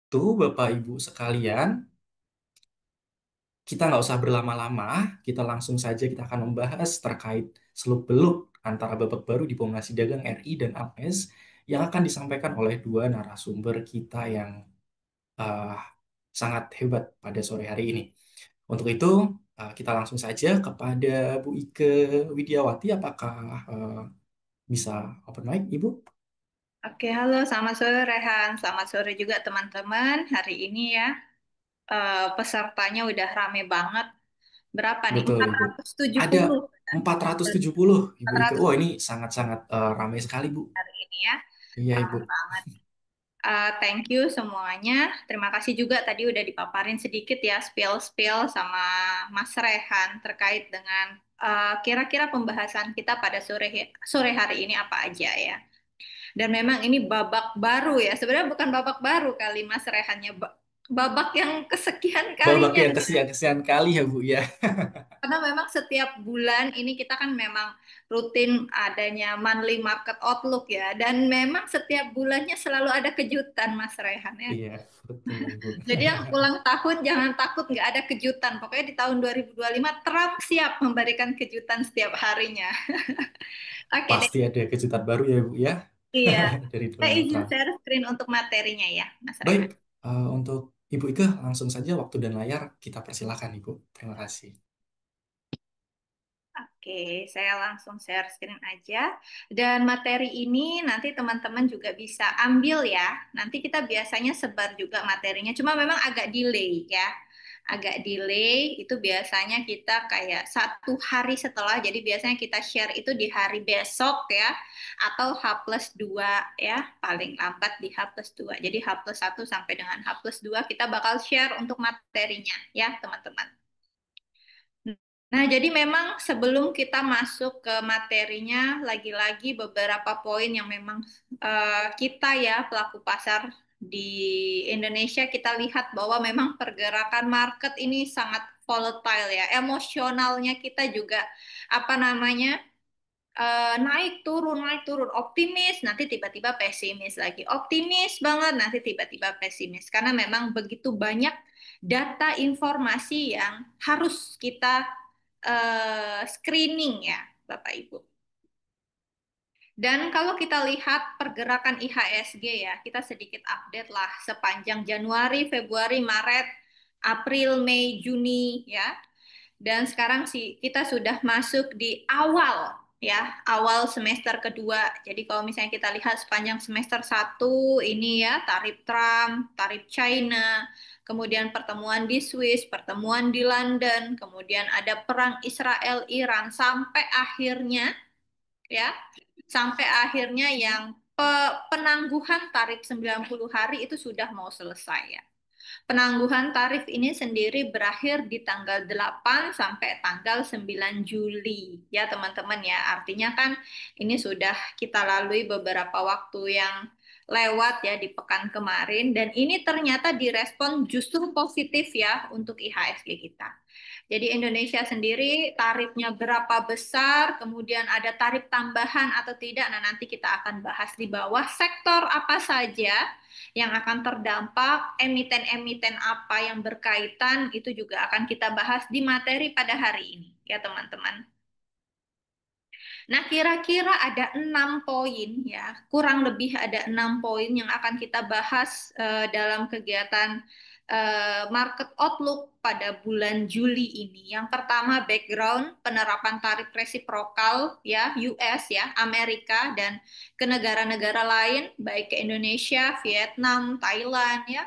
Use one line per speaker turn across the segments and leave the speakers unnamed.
Tuh, Bapak Ibu sekalian, kita nggak usah berlama-lama, kita langsung saja kita akan membahas terkait seluk-beluk antara babak baru diplomasi dagang RI dan APS yang akan disampaikan oleh dua narasumber kita yang uh, sangat hebat pada sore hari ini. Untuk itu, kita langsung saja kepada Bu Ike Widiawati. Apakah bisa open mic, Ibu?
Oke, halo, selamat sore Rehan. Selamat sore juga teman-teman. Hari ini ya, pesertanya udah rame banget. Berapa nih?
Betul, Ibu. Ada
470 kan?
470, Ibu Ike. Wah, ini
400
sangat-sangat ramai sekali, Bu.
hari ini ya.
Iya,
Rame
Ibu.
banget. Thank you semuanya. Terima kasih juga tadi udah dipaparin sedikit ya, spill-spill sama Mas Rehan terkait dengan kira-kira pembahasan kita pada sore hari ini apa aja ya. Dan memang ini babak baru ya. Sebenarnya bukan babak baru kali Mas Rehannya. Babak yang kesekian
Babak
kalinya
yang
nih.
kesian-kesian kali ya, Bu, ya.
Karena memang setiap bulan ini kita kan memang rutin adanya monthly market outlook ya. Dan memang setiap bulannya selalu ada kejutan Mas Rehan ya.
Iya, betul, Ibu.
Jadi yang ulang tahun jangan takut nggak ada kejutan. Pokoknya di tahun 2025 Trump siap memberikan kejutan setiap harinya. Oke deh.
Pasti ada kejutan baru ya, Bu, ya,
Iya.
dari
Saya
Donald
izin
Trump.
share screen untuk materinya ya, Mas
Baik,
Rehan.
untuk Ibu Ike, langsung saja waktu dan layar kita persilakan, Ibu. Terima kasih.
Oke, saya langsung share screen aja. Dan materi ini nanti teman-teman juga bisa ambil ya. Nanti kita biasanya sebar juga materinya. Cuma memang agak delay ya. Agak delay itu biasanya kita kayak 1 hari setelah. Jadi biasanya kita share itu di hari besok ya. Atau H+2 ya. Paling lambat di H+2. Jadi H+1 sampai dengan H+2 kita bakal share untuk materinya ya teman-teman. Nah, jadi memang sebelum kita masuk ke materinya, lagi-lagi beberapa poin yang memang kita ya pelaku pasar di Indonesia kita lihat bahwa memang pergerakan market ini sangat volatile ya. Emosionalnya kita juga apa namanya naik turun, optimis, nanti tiba-tiba pesimis lagi, optimis banget, nanti tiba-tiba pesimis, karena memang begitu banyak data informasi yang harus kita screening ya, Bapak Ibu. Dan kalau kita lihat pergerakan IHSG ya, kita sedikit update lah sepanjang Januari, Februari, Maret, April, Mei, Juni ya. Dan sekarang sih kita sudah masuk di awal ya, awal semester kedua. Jadi kalau misalnya kita lihat sepanjang semester 1 ini ya, tarif Trump, tarif China, kemudian pertemuan di Swiss, pertemuan di London, kemudian ada perang Israel-Iran sampai akhirnya ya, sampai akhirnya yang penangguhan tarif 90 hari itu sudah mau selesai ya. Penangguhan tarif ini sendiri berakhir di tanggal 8 sampai tanggal 9 Juli. Ya, teman-teman ya. Artinya kan ini sudah kita lalui beberapa waktu yang lewat ya di pekan kemarin dan ini ternyata direspon justru positif ya untuk IHSG kita. Jadi Indonesia sendiri tarifnya berapa besar, kemudian ada tarif tambahan atau tidak. Nah, nanti kita akan bahas di bawah sektor apa saja yang akan terdampak, emiten-emiten apa yang berkaitan, itu juga akan kita bahas di materi pada hari ini, ya teman-teman. Nah, kira-kira ada 6 poin ya, kurang lebih ada 6 poin yang akan kita bahas dalam kegiatan market outlook pada bulan Juli ini. Yang pertama, background penerapan tarif resiprokal ya, US ya, Amerika dan ke negara-negara lain, baik ke Indonesia, Vietnam, Thailand ya.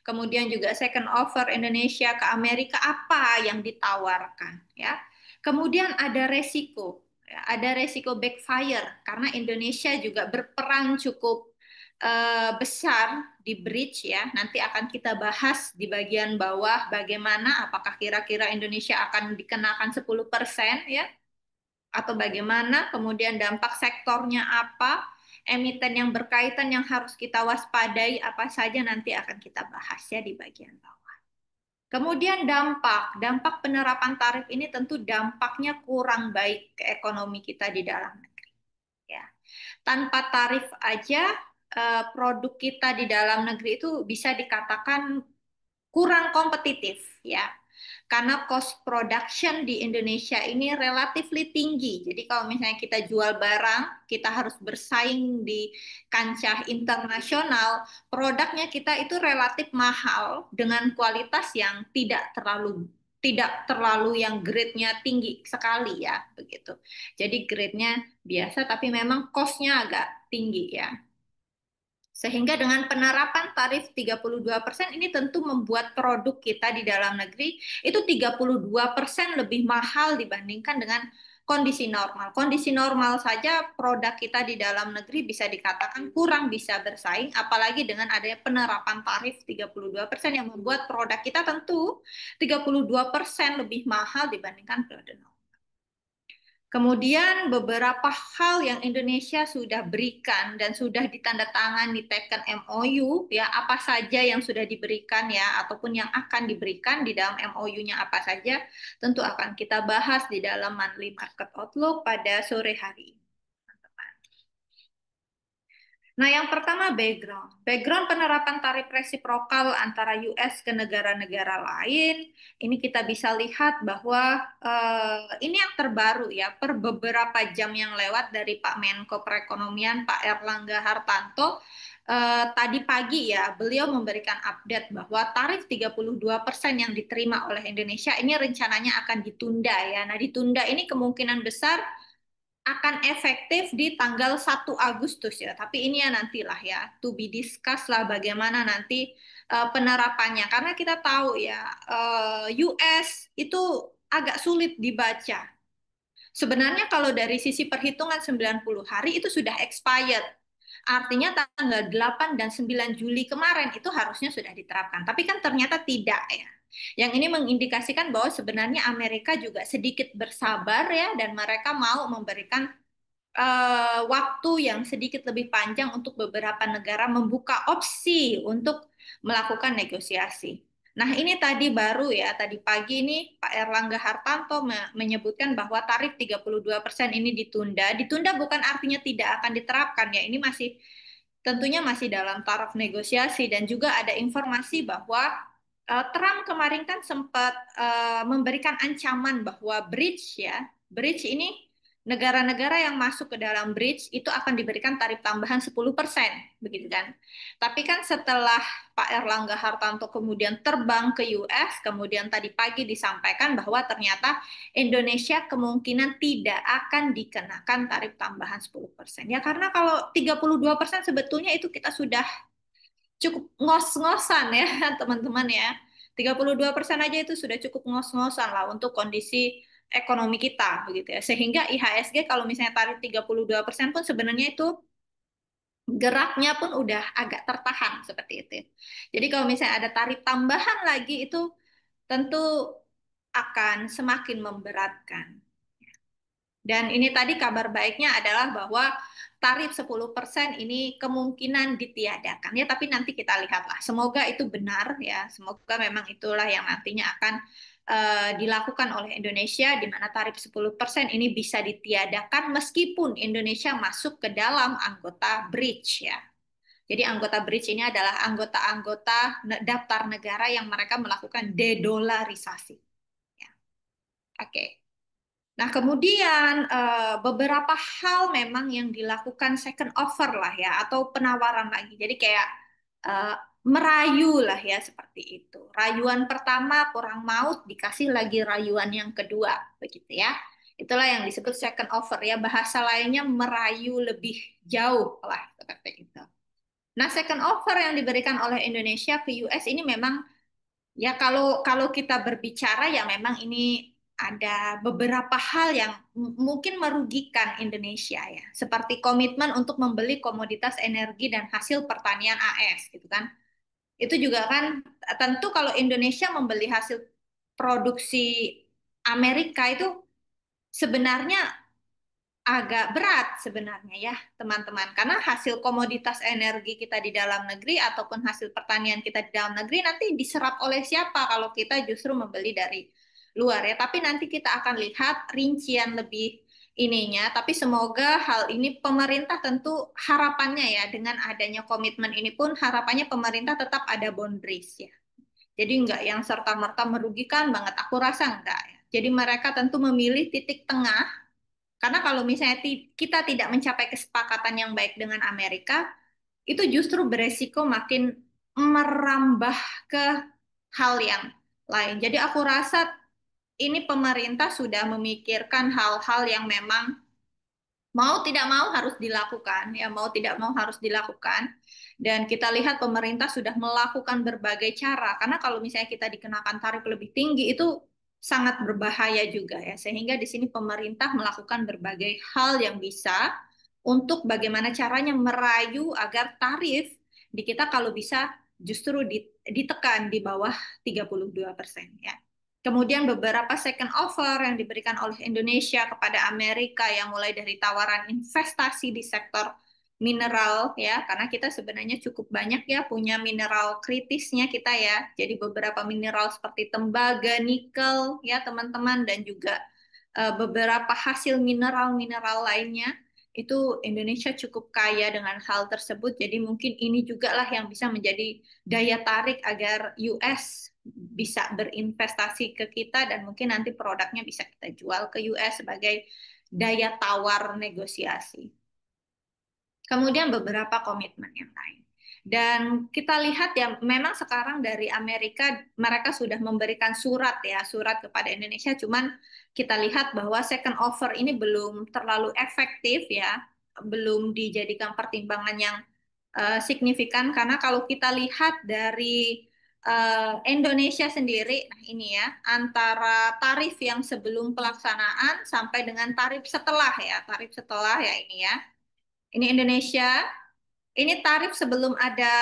Kemudian juga second offer Indonesia ke Amerika apa yang ditawarkan ya. Kemudian ada resiko, ya, ada resiko backfire karena Indonesia juga berperan cukup besar di bridge ya. Nanti akan kita bahas di bagian bawah bagaimana apakah kira-kira Indonesia akan dikenakan 10% ya atau bagaimana, kemudian dampak sektornya apa, emiten yang berkaitan yang harus kita waspadai apa saja nanti akan kita bahas ya di bagian bawah. Kemudian dampak, dampak penerapan tarif ini tentu dampaknya kurang baik ke ekonomi kita di dalam negeri. Ya, tanpa tarif aja produk kita di dalam negeri itu bisa dikatakan kurang kompetitif ya. Karena cost production di Indonesia ini relatively tinggi. Jadi kalau misalnya kita jual barang, kita harus bersaing di kancah internasional, produknya kita itu relatif mahal dengan kualitas yang tidak terlalu yang grade-nya tinggi sekali ya, begitu. Jadi grade-nya biasa tapi memang cost-nya agak tinggi ya. Sehingga dengan penerapan tarif 32% ini tentu membuat produk kita di dalam negeri itu 32% lebih mahal dibandingkan dengan kondisi normal. Kondisi normal saja produk kita di dalam negeri bisa dikatakan kurang bisa bersaing, apalagi dengan adanya penerapan tarif 32% yang membuat produk kita tentu 32% lebih mahal dibandingkan periode normal. Kemudian beberapa hal yang Indonesia sudah berikan dan sudah ditandatangani teken MOU ya, apa saja yang sudah diberikan ya ataupun yang akan diberikan di dalam MOU-nya apa saja tentu akan kita bahas di dalam Monthly Market Outlook pada sore hari ini. Nah, yang pertama background. Background penerapan tarif resiprokal antara US ke negara-negara lain. Ini kita bisa lihat bahwa ini yang terbaru ya, per beberapa jam yang lewat dari Pak Menko Perekonomian, Pak Erlangga Hartarto. Tadi pagi ya, beliau memberikan update bahwa tarif 32% yang diterima oleh Indonesia ini rencananya akan ditunda ya. Nah, ditunda ini kemungkinan besar akan efektif di tanggal 1 Agustus ya. Tapi ini ya nantilah ya, to be discuss lah bagaimana nanti penerapannya. Karena kita tahu ya, US itu agak sulit dibaca. Sebenarnya kalau dari sisi perhitungan 90 hari itu sudah expired. Artinya tanggal 8 dan 9 Juli kemarin itu harusnya sudah diterapkan. Tapi kan ternyata tidak ya. Yang ini mengindikasikan bahwa sebenarnya Amerika juga sedikit bersabar ya dan mereka mau memberikan waktu yang sedikit lebih panjang untuk beberapa negara membuka opsi untuk melakukan negosiasi. Nah, ini tadi baru ya, tadi pagi ini Pak Erlangga Hartarto menyebutkan bahwa tarif 32% ini ditunda. Ditunda bukan artinya tidak akan diterapkan ya, ini masih tentunya masih dalam taraf negosiasi dan juga ada informasi bahwa Trump kemarin kan sempat memberikan ancaman bahwa bridge ini negara-negara yang masuk ke dalam bridge itu akan diberikan tarif tambahan 10%, begitu kan. Tapi kan setelah Pak Erlangga Hartarto kemudian terbang ke US, kemudian tadi pagi disampaikan bahwa ternyata Indonesia kemungkinan tidak akan dikenakan tarif tambahan 10%. Ya karena kalau 32% sebetulnya itu kita sudah cukup ngos-ngosan ya teman-teman ya. 32% aja itu sudah cukup ngos-ngosan lah untuk kondisi ekonomi kita begitu ya. Sehingga IHSG kalau misalnya tarif 32% pun sebenarnya itu geraknya pun udah agak tertahan seperti itu. Jadi kalau misalnya ada tarif tambahan lagi itu tentu akan semakin memberatkan. Dan ini tadi kabar baiknya adalah bahwa tarif 10% ini kemungkinan ditiadakan ya, tapi nanti kita lihatlah. Semoga itu benar ya, semoga memang itulah yang nantinya akan dilakukan oleh Indonesia di mana tarif 10% ini bisa ditiadakan meskipun Indonesia masuk ke dalam anggota bridge ya. Jadi anggota bridge ini adalah anggota-anggota daftar negara yang mereka melakukan dedolarisasi. Ya. Oke. Nah, kemudian beberapa hal memang yang dilakukan second offer lah ya, atau penawaran lagi. Jadi kayak eh, merayu lah ya, seperti itu. Rayuan pertama kurang maut, dikasih lagi rayuan yang kedua, begitu ya. Itulah yang disebut second offer ya, bahasa lainnya merayu lebih jauh lah, seperti itu. Nah, second offer yang diberikan oleh Indonesia ke US ini memang ya kalau kalau kita berbicara ya memang ini ada beberapa hal yang mungkin merugikan Indonesia ya, seperti komitmen untuk membeli komoditas energi dan hasil pertanian AS gitu kan. Itu juga kan tentu kalau Indonesia membeli hasil produksi Amerika itu sebenarnya agak berat sebenarnya ya teman-teman karena hasil komoditas energi kita di dalam negeri ataupun hasil pertanian kita di dalam negeri nanti diserap oleh siapa kalau kita justru membeli dari luar ya tapi nanti kita akan lihat rincian lebih ininya, tapi semoga hal ini pemerintah tentu harapannya ya dengan adanya komitmen ini pun harapannya pemerintah tetap ada boundaries ya. Jadi enggak yang serta-merta merugikan banget. Aku rasa enggak ya. Jadi mereka tentu memilih titik tengah karena kalau misalnya kita tidak mencapai kesepakatan yang baik dengan Amerika, itu justru beresiko makin merambah ke hal yang lain. Jadi aku rasa ini pemerintah sudah memikirkan hal-hal yang memang mau tidak mau harus dilakukan, ya mau tidak mau harus dilakukan. Dan kita lihat pemerintah sudah melakukan berbagai cara, karena kalau misalnya kita dikenakan tarif lebih tinggi itu sangat berbahaya juga ya. Sehingga di sini pemerintah melakukan berbagai hal yang bisa untuk bagaimana caranya merayu agar tarif di kita kalau bisa justru ditekan di bawah 32% ya. Kemudian beberapa second offer yang diberikan oleh Indonesia kepada Amerika yang mulai dari tawaran investasi di sektor mineral ya, karena kita sebenarnya cukup banyak ya punya mineral kritisnya kita ya. Jadi beberapa mineral seperti tembaga, nikel ya teman-teman dan juga beberapa hasil mineral-mineral lainnya itu Indonesia cukup kaya dengan hal tersebut. Jadi mungkin ini juga lah yang bisa menjadi daya tarik agar US bisa berinvestasi ke kita dan mungkin nanti produknya bisa kita jual ke US sebagai daya tawar negosiasi. Kemudian beberapa komitmen yang lain. Dan kita lihat ya, memang sekarang dari Amerika mereka sudah memberikan surat ya, surat kepada Indonesia. Cuman kita lihat bahwa second offer ini belum terlalu efektif ya, belum dijadikan pertimbangan yang signifikan karena kalau kita lihat dari Indonesia sendiri, nah ini ya, antara tarif yang sebelum pelaksanaan sampai dengan tarif setelah ya ini ya. Ini Indonesia, ini tarif sebelum ada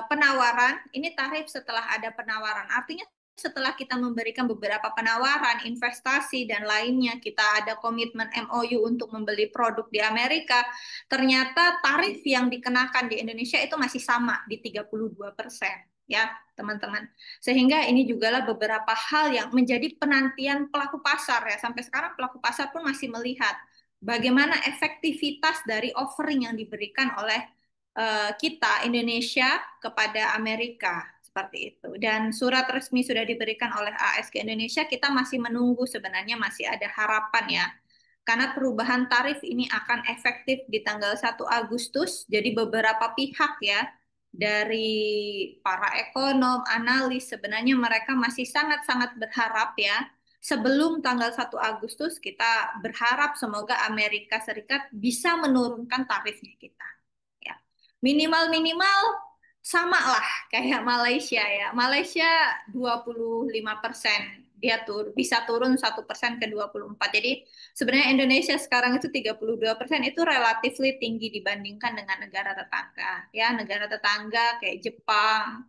penawaran, ini tarif setelah ada penawaran. Artinya setelah kita memberikan beberapa penawaran, investasi, dan lainnya, kita ada komitmen MOU untuk membeli produk di Amerika, ternyata tarif yang dikenakan di Indonesia itu masih sama di 32%. Ya, teman-teman. Sehingga ini jugalah beberapa hal yang menjadi penantian pelaku pasar ya. Sampai sekarang pelaku pasar pun masih melihat bagaimana efektivitas dari offering yang diberikan oleh kita Indonesia kepada Amerika seperti itu. Dan surat resmi sudah diberikan oleh AS ke Indonesia, kita masih menunggu sebenarnya masih ada harapan ya. Karena perubahan tarif ini akan efektif di tanggal 1 Agustus, jadi beberapa pihak ya dari para ekonom, analis sebenarnya mereka masih sangat-sangat berharap ya sebelum tanggal 1 Agustus kita berharap semoga Amerika Serikat bisa menurunkan tarifnya kita ya. Minimal-minimal sama lah kayak Malaysia ya. Malaysia 25% dia bisa turun 1% ke 24. Jadi sebenarnya Indonesia sekarang itu 32% itu relatif tinggi dibandingkan dengan negara tetangga. Ya, negara tetangga kayak Jepang,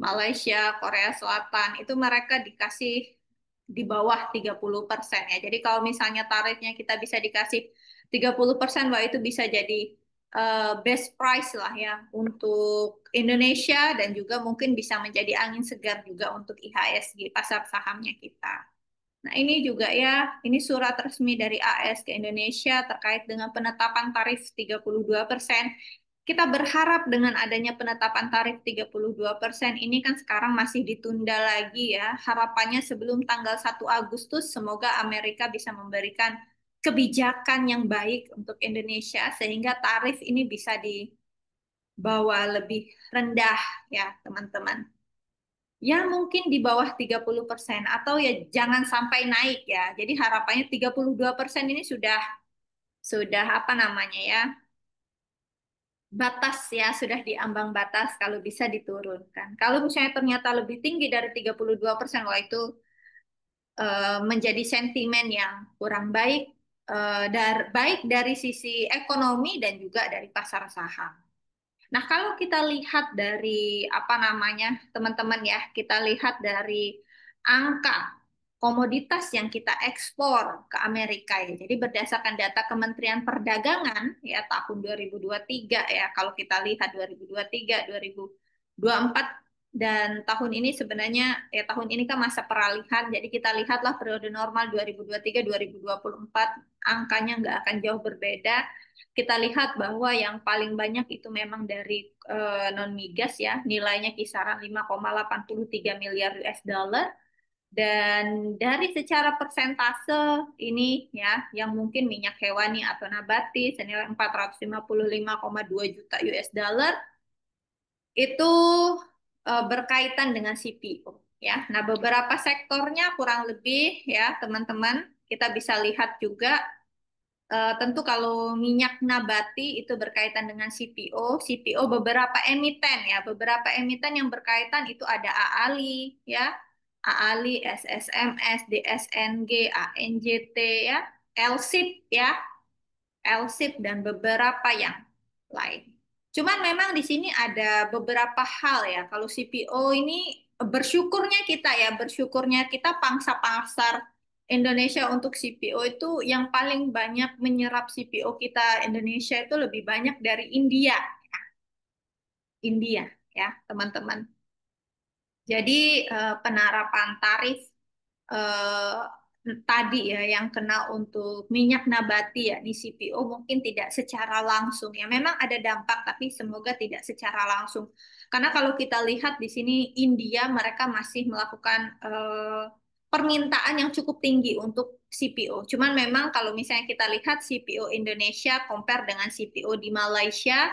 Malaysia, Korea Selatan itu mereka dikasih di bawah 30% ya. Jadi kalau misalnya tarifnya kita bisa dikasih 30%, wah itu bisa jadi best price lah ya untuk Indonesia dan juga mungkin bisa menjadi angin segar juga untuk IHSG pasar sahamnya kita. Nah, ini juga ya, ini surat resmi dari AS ke Indonesia terkait dengan penetapan tarif 32%. Kita berharap dengan adanya penetapan tarif 32% ini kan sekarang masih ditunda lagi ya. Harapannya sebelum tanggal 1 Agustus semoga Amerika bisa memberikan kebijakan yang baik untuk Indonesia sehingga tarif ini bisa dibawa lebih rendah ya, teman-teman. Ya mungkin di bawah 30% atau ya jangan sampai naik ya. Jadi harapannya 32% ini sudah apa namanya ya? Batas ya, sudah di ambang batas kalau bisa diturunkan. Kalau misalnya ternyata lebih tinggi dari 32%, wah itu menjadi sentimen yang kurang baik baik dari sisi ekonomi dan juga dari pasar saham. Nah, kalau kita lihat dari apa namanya, teman-teman ya, kita lihat dari angka komoditas yang kita ekspor ke Amerika ya. Jadi berdasarkan data Kementerian Perdagangan ya tahun 2023 ya, kalau kita lihat 2023, 2024 Dan tahun ini sebenarnya ya tahun ini kan masa peralihan, jadi kita lihatlah periode normal 2023-2024 angkanya nggak akan jauh berbeda. Kita lihat bahwa yang paling banyak itu memang dari non migas ya, nilainya kisaran 5,83 miliar US dollar. Dan dari secara persentase ini ya, yang mungkin minyak hewani atau nabati senilai 455,2 juta US dollar itu berkaitan dengan CPO ya. Nah, beberapa sektornya kurang lebih ya, teman-teman, kita bisa lihat juga tentu kalau minyak nabati itu berkaitan dengan CPO, CPO beberapa emiten ya, beberapa emiten yang berkaitan itu ada AALI ya, AALI, SSMS, DSNG, ANJT ya, LSIP ya, LSIP dan beberapa yang lain. Cuman memang di sini ada beberapa hal ya. Kalau CPO ini bersyukurnya kita pangsa pasar Indonesia untuk CPO itu yang paling banyak menyerap CPO kita Indonesia itu lebih banyak dari India. India ya, teman-teman. Jadi penerapan tarif eh, tadi ya yang kena untuk minyak nabati ya di CPO mungkin tidak secara langsung ya memang ada dampak tapi semoga tidak secara langsung karena kalau kita lihat di sini India mereka masih melakukan permintaan yang cukup tinggi untuk CPO. Cuman memang kalau misalnya kita lihat CPO Indonesia compare dengan CPO di Malaysia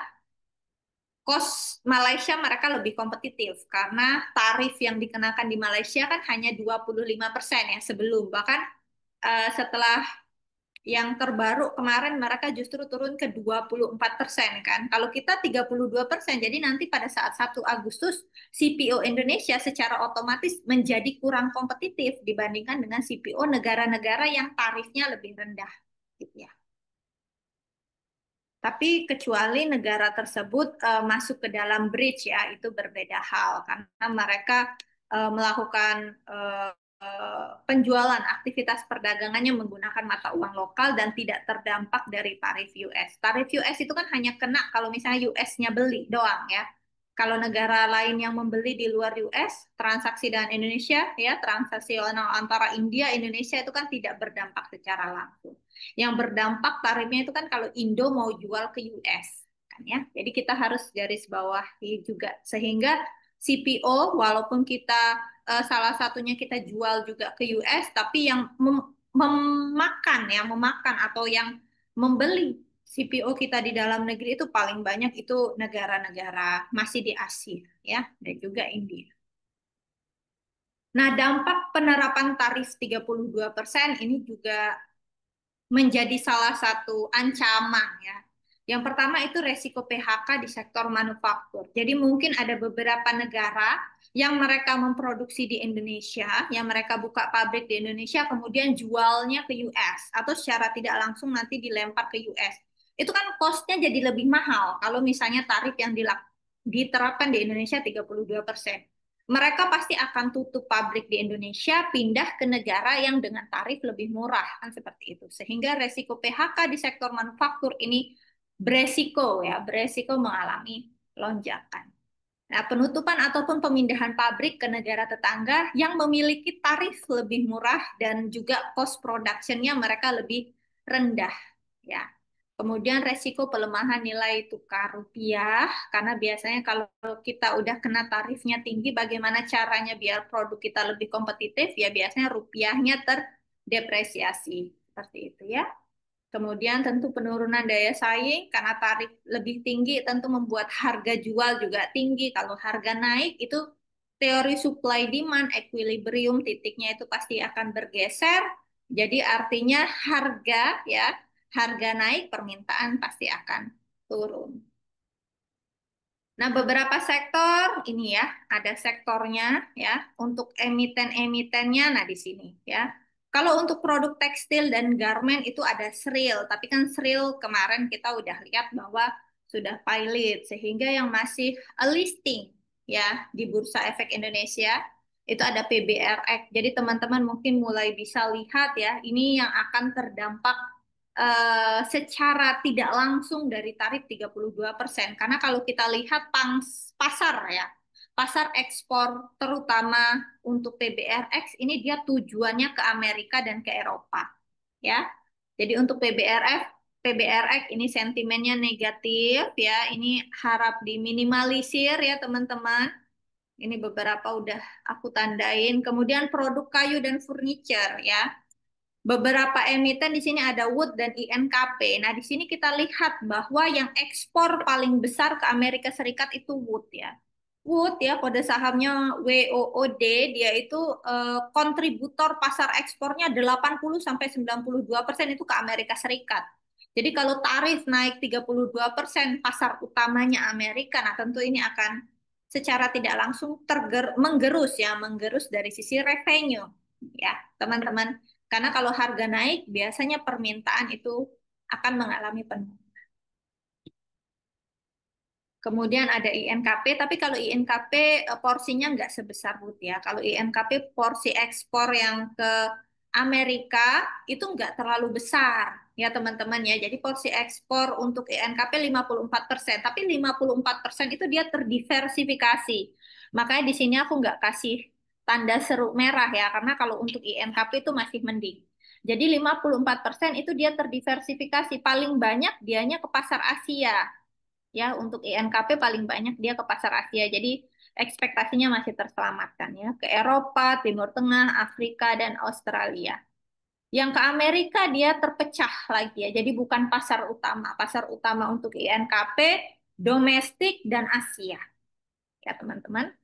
cost Malaysia mereka lebih kompetitif karena tarif yang dikenakan di Malaysia kan hanya 25% ya sebelum bahkan setelah yang terbaru kemarin mereka justru turun ke 24% kan. Kalau kita 32%. Jadi nanti pada saat 1 Agustus CPO Indonesia secara otomatis menjadi kurang kompetitif dibandingkan dengan CPO negara-negara yang tarifnya lebih rendah gitu ya. Tapi kecuali negara tersebut masuk ke dalam bridge ya, itu berbeda hal karena mereka melakukan penjualan aktivitas perdagangannya menggunakan mata uang lokal dan tidak terdampak dari tarif US. Tarif US itu kan hanya kena kalau misalnya US-nya beli doang ya. Kalau negara lain yang membeli di luar US, transaksi dengan Indonesia ya, transaksi antara India Indonesia itu kan tidak berdampak secara langsung. Yang berdampak tarifnya itu kan kalau Indo mau jual ke US kan ya. Jadi kita harus garis bawahi juga sehingga CPO walaupun kita salah satunya kita jual juga ke US tapi yang memakan atau yang membeli CPO kita di dalam negeri itu paling banyak itu negara-negara masih di Asia ya dan juga India. Nah, dampak penerapan tarif 32% ini juga menjadi salah satu ancaman ya. Yang pertama itu resiko PHK di sektor manufaktur. Jadi mungkin ada beberapa negara yang mereka memproduksi di Indonesia, yang mereka buka pabrik di Indonesia, kemudian jualnya ke US atau secara tidak langsung nanti dilempar ke US. Itu kan cost-nya jadi lebih mahal kalau misalnya tarif yang diterapkan di Indonesia 32%. Mereka pasti akan tutup pabrik di Indonesia, pindah ke negara yang dengan tarif lebih murah, kan seperti itu. Sehingga resiko PHK di sektor manufaktur ini beresiko mengalami lonjakan. Nah, penutupan ataupun pemindahan pabrik ke negara tetangga yang memiliki tarif lebih murah dan juga cost production-nya mereka lebih rendah, ya. Kemudian resiko pelemahan nilai tukar rupiah, karena biasanya kalau kita udah kena tarifnya tinggi, bagaimana caranya biar produk kita lebih kompetitif? Ya biasanya rupiahnya terdepresiasi, seperti itu ya. Kemudian tentu penurunan daya saing, karena tarif lebih tinggi tentu membuat harga jual juga tinggi. Kalau harga naik itu teori supply demand equilibrium titiknya itu pasti akan bergeser. Jadi artinya harga naik, permintaan pasti akan turun. Nah, beberapa sektor ini ya, ada sektornya ya, untuk emiten-emitennya, nah di sini ya. Kalau untuk produk tekstil dan garment itu ada Sril, tapi kan Sril kemarin kita udah lihat bahwa sudah pilot, sehingga yang masih listing ya di Bursa Efek Indonesia itu ada PBRX. Jadi teman-teman mungkin mulai bisa lihat ya, ini yang akan terdampak secara tidak langsung dari tarif 32%. Karena kalau kita lihat pasar ya, pasar ekspor terutama untuk PBRX ini dia tujuannya ke Amerika dan ke Eropa, ya. Jadi untuk PBRX ini sentimennya negatif ya. Ini harap diminimalisir ya teman-teman. Ini beberapa udah aku tandain. Kemudian produk kayu dan furniture ya. Beberapa emiten di sini ada Wood dan INKP. Nah, di sini kita lihat bahwa yang ekspor paling besar ke Amerika Serikat itu Wood ya. Wood ya, kode sahamnya WOOD, dia itu kontributor pasar ekspornya 80 sampai 92% itu ke Amerika Serikat. Jadi kalau tarif naik 32%, pasar utamanya Amerika, nah tentu ini akan secara tidak langsung menggerus dari sisi revenue ya, teman-teman. Karena kalau harga naik, biasanya permintaan itu akan mengalami penurunan. Kemudian ada INKP, tapi kalau INKP porsinya nggak sebesar Wood ya. Kalau INKP porsi ekspor yang ke Amerika itu nggak terlalu besar ya teman-teman ya. Jadi porsi ekspor untuk INKP 54%, tapi 54% itu dia terdiversifikasi. Makanya di sini aku nggak kasih tanda seru merah ya, karena kalau untuk INKP itu masih mending. Jadi 54% itu dia terdiversifikasi, paling banyak dianya ke pasar Asia ya. Untuk INKP paling banyak dia ke pasar Asia, jadi ekspektasinya masih terselamatkan ya, ke Eropa, Timur Tengah, Afrika, dan Australia. Yang ke Amerika dia terpecah lagi ya, jadi bukan pasar utama untuk INKP domestik dan Asia ya teman-teman.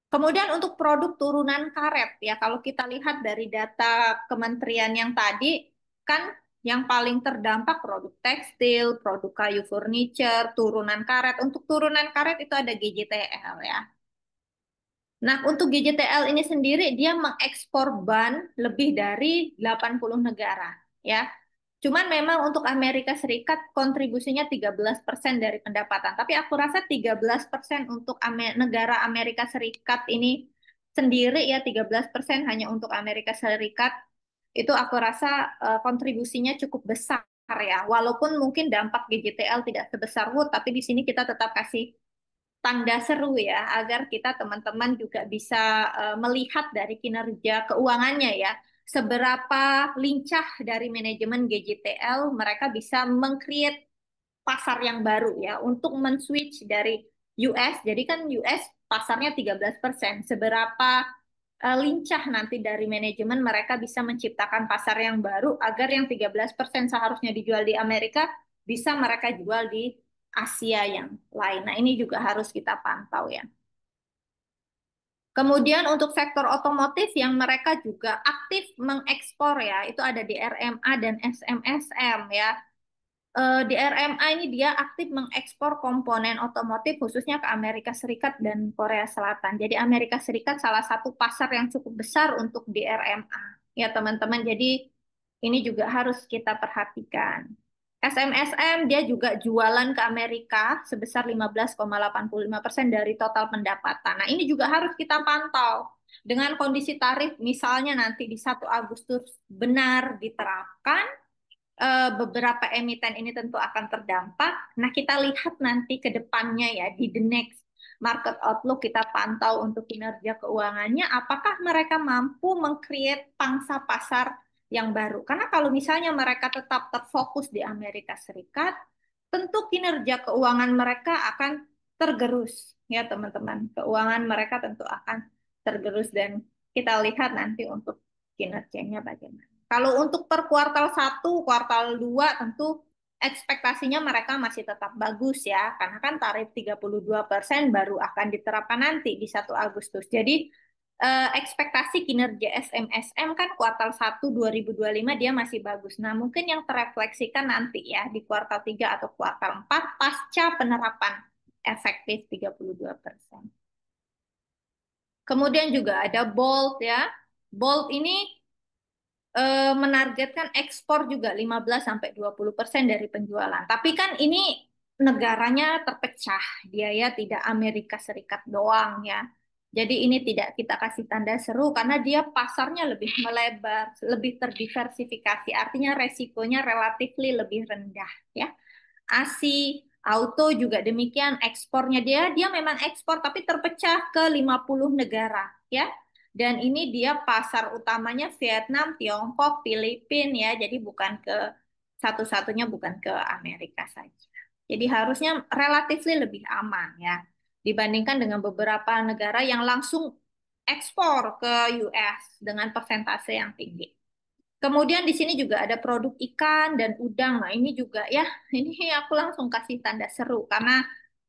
Kemudian untuk produk turunan karet ya, kalau kita lihat dari data kementerian yang tadi, kan yang paling terdampak produk tekstil, produk kayu furniture, turunan karet. Untuk turunan karet itu ada GJTL ya. Nah, untuk GJTL ini sendiri dia mengekspor ban lebih dari 80 negara ya. Cuman memang untuk Amerika Serikat kontribusinya 13% dari pendapatan. Tapi aku rasa 13% untuk negara Amerika Serikat ini sendiri ya, 13% hanya untuk Amerika Serikat, itu aku rasa kontribusinya cukup besar ya. Walaupun mungkin dampak GJTL tidak sebesar Wood, tapi di sini kita tetap kasih tanda seru ya, agar kita teman-teman juga bisa melihat dari kinerja keuangannya ya, seberapa lincah dari manajemen GJTL mereka bisa meng-create pasar yang baru ya, untuk men-switch dari US. Jadi kan US pasarnya 13%, seberapa lincah nanti dari manajemen mereka bisa menciptakan pasar yang baru agar yang 13% seharusnya dijual di Amerika bisa mereka jual di Asia yang lain. Nah, ini juga harus kita pantau ya. Kemudian untuk sektor otomotif yang mereka juga aktif mengekspor ya, itu ada di RMA dan SMSM ya. Di RMA ini dia aktif mengekspor komponen otomotif khususnya ke Amerika Serikat dan Korea Selatan. Jadi Amerika Serikat salah satu pasar yang cukup besar untuk di RMA. Ya teman-teman, jadi ini juga harus kita perhatikan. SMSM dia juga jualan ke Amerika sebesar 15,85% dari total pendapatan. Nah, ini juga harus kita pantau. Dengan kondisi tarif misalnya nanti di 1 Agustus benar diterapkan, beberapa emiten ini tentu akan terdampak. Nah, kita lihat nanti ke depannya ya, di the next market outlook kita pantau untuk kinerja keuangannya, apakah mereka mampu meng-create pangsa pasar yang baru. Karena kalau misalnya mereka tetap terfokus di Amerika Serikat, tentu kinerja keuangan mereka akan tergerus ya teman-teman. Keuangan mereka tentu akan tergerus dan kita lihat nanti untuk kinerjanya bagaimana. Kalau untuk per kuartal 1, kuartal 2 tentu ekspektasinya mereka masih tetap bagus ya, karena kan tarif 32% baru akan diterapkan nanti di 1 Agustus. Jadi ekspektasi kinerja SMSM kan kuartal 1 2025 dia masih bagus. Nah, mungkin yang terefleksikan nanti ya di kuartal 3 atau kuartal 4 pasca penerapan efektif 32%. Kemudian juga ada Bolt ya. Bolt ini menargetkan ekspor juga 15-20% dari penjualan. Tapi kan ini negaranya terpecah, dia ya tidak Amerika Serikat doang ya. Jadi ini tidak kita kasih tanda seru karena dia pasarnya lebih melebar, lebih terdiversifikasi, artinya resikonya relatif lebih rendah ya. ASI, Auto juga demikian, ekspornya dia memang ekspor tapi terpecah ke 50 negara ya. Dan ini dia pasar utamanya Vietnam, Tiongkok, Filipina ya. Jadi bukan ke satu-satunya bukan ke Amerika saja. Jadi harusnya relatif lebih aman ya dibandingkan dengan beberapa negara yang langsung ekspor ke US dengan persentase yang tinggi. Kemudian di sini juga ada produk ikan dan udang. Nah, ini juga ya, ini aku langsung kasih tanda seru karena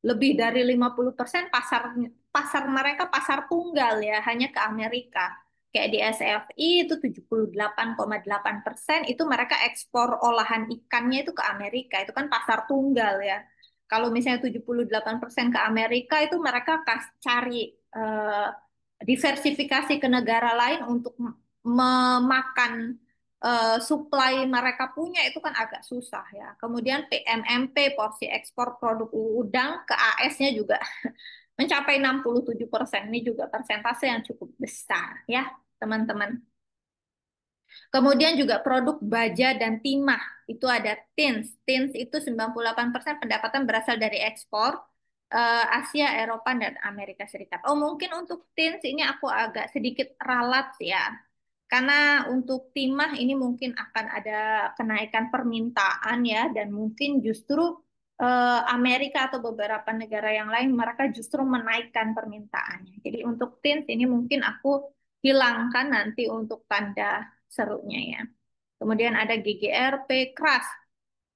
lebih dari 50% pasar pasar mereka pasar tunggal ya, hanya ke Amerika. Kayak di SFI itu 78,8% itu mereka ekspor olahan ikannya itu ke Amerika. Itu kan pasar tunggal ya. Kalau misalnya 78% ke Amerika itu mereka cari diversifikasi ke negara lain untuk memakan supply mereka punya itu kan agak susah ya. Kemudian PMMP, porsi ekspor produk udang ke AS-nya juga mencapai 67%. Ini juga persentase yang cukup besar ya, teman-teman. Kemudian juga produk baja dan timah, itu ada tins. Tins itu 98% pendapatan berasal dari ekspor Asia, Eropa, dan Amerika Serikat. Oh, mungkin untuk tins ini aku agak sedikit ralat ya. Karena untuk timah ini mungkin akan ada kenaikan permintaan ya, dan mungkin justru Amerika atau beberapa negara yang lain mereka justru menaikkan permintaannya. Jadi untuk tins ini mungkin aku hilangkan nanti untuk tanda serunya ya. Kemudian ada GGRP, keras.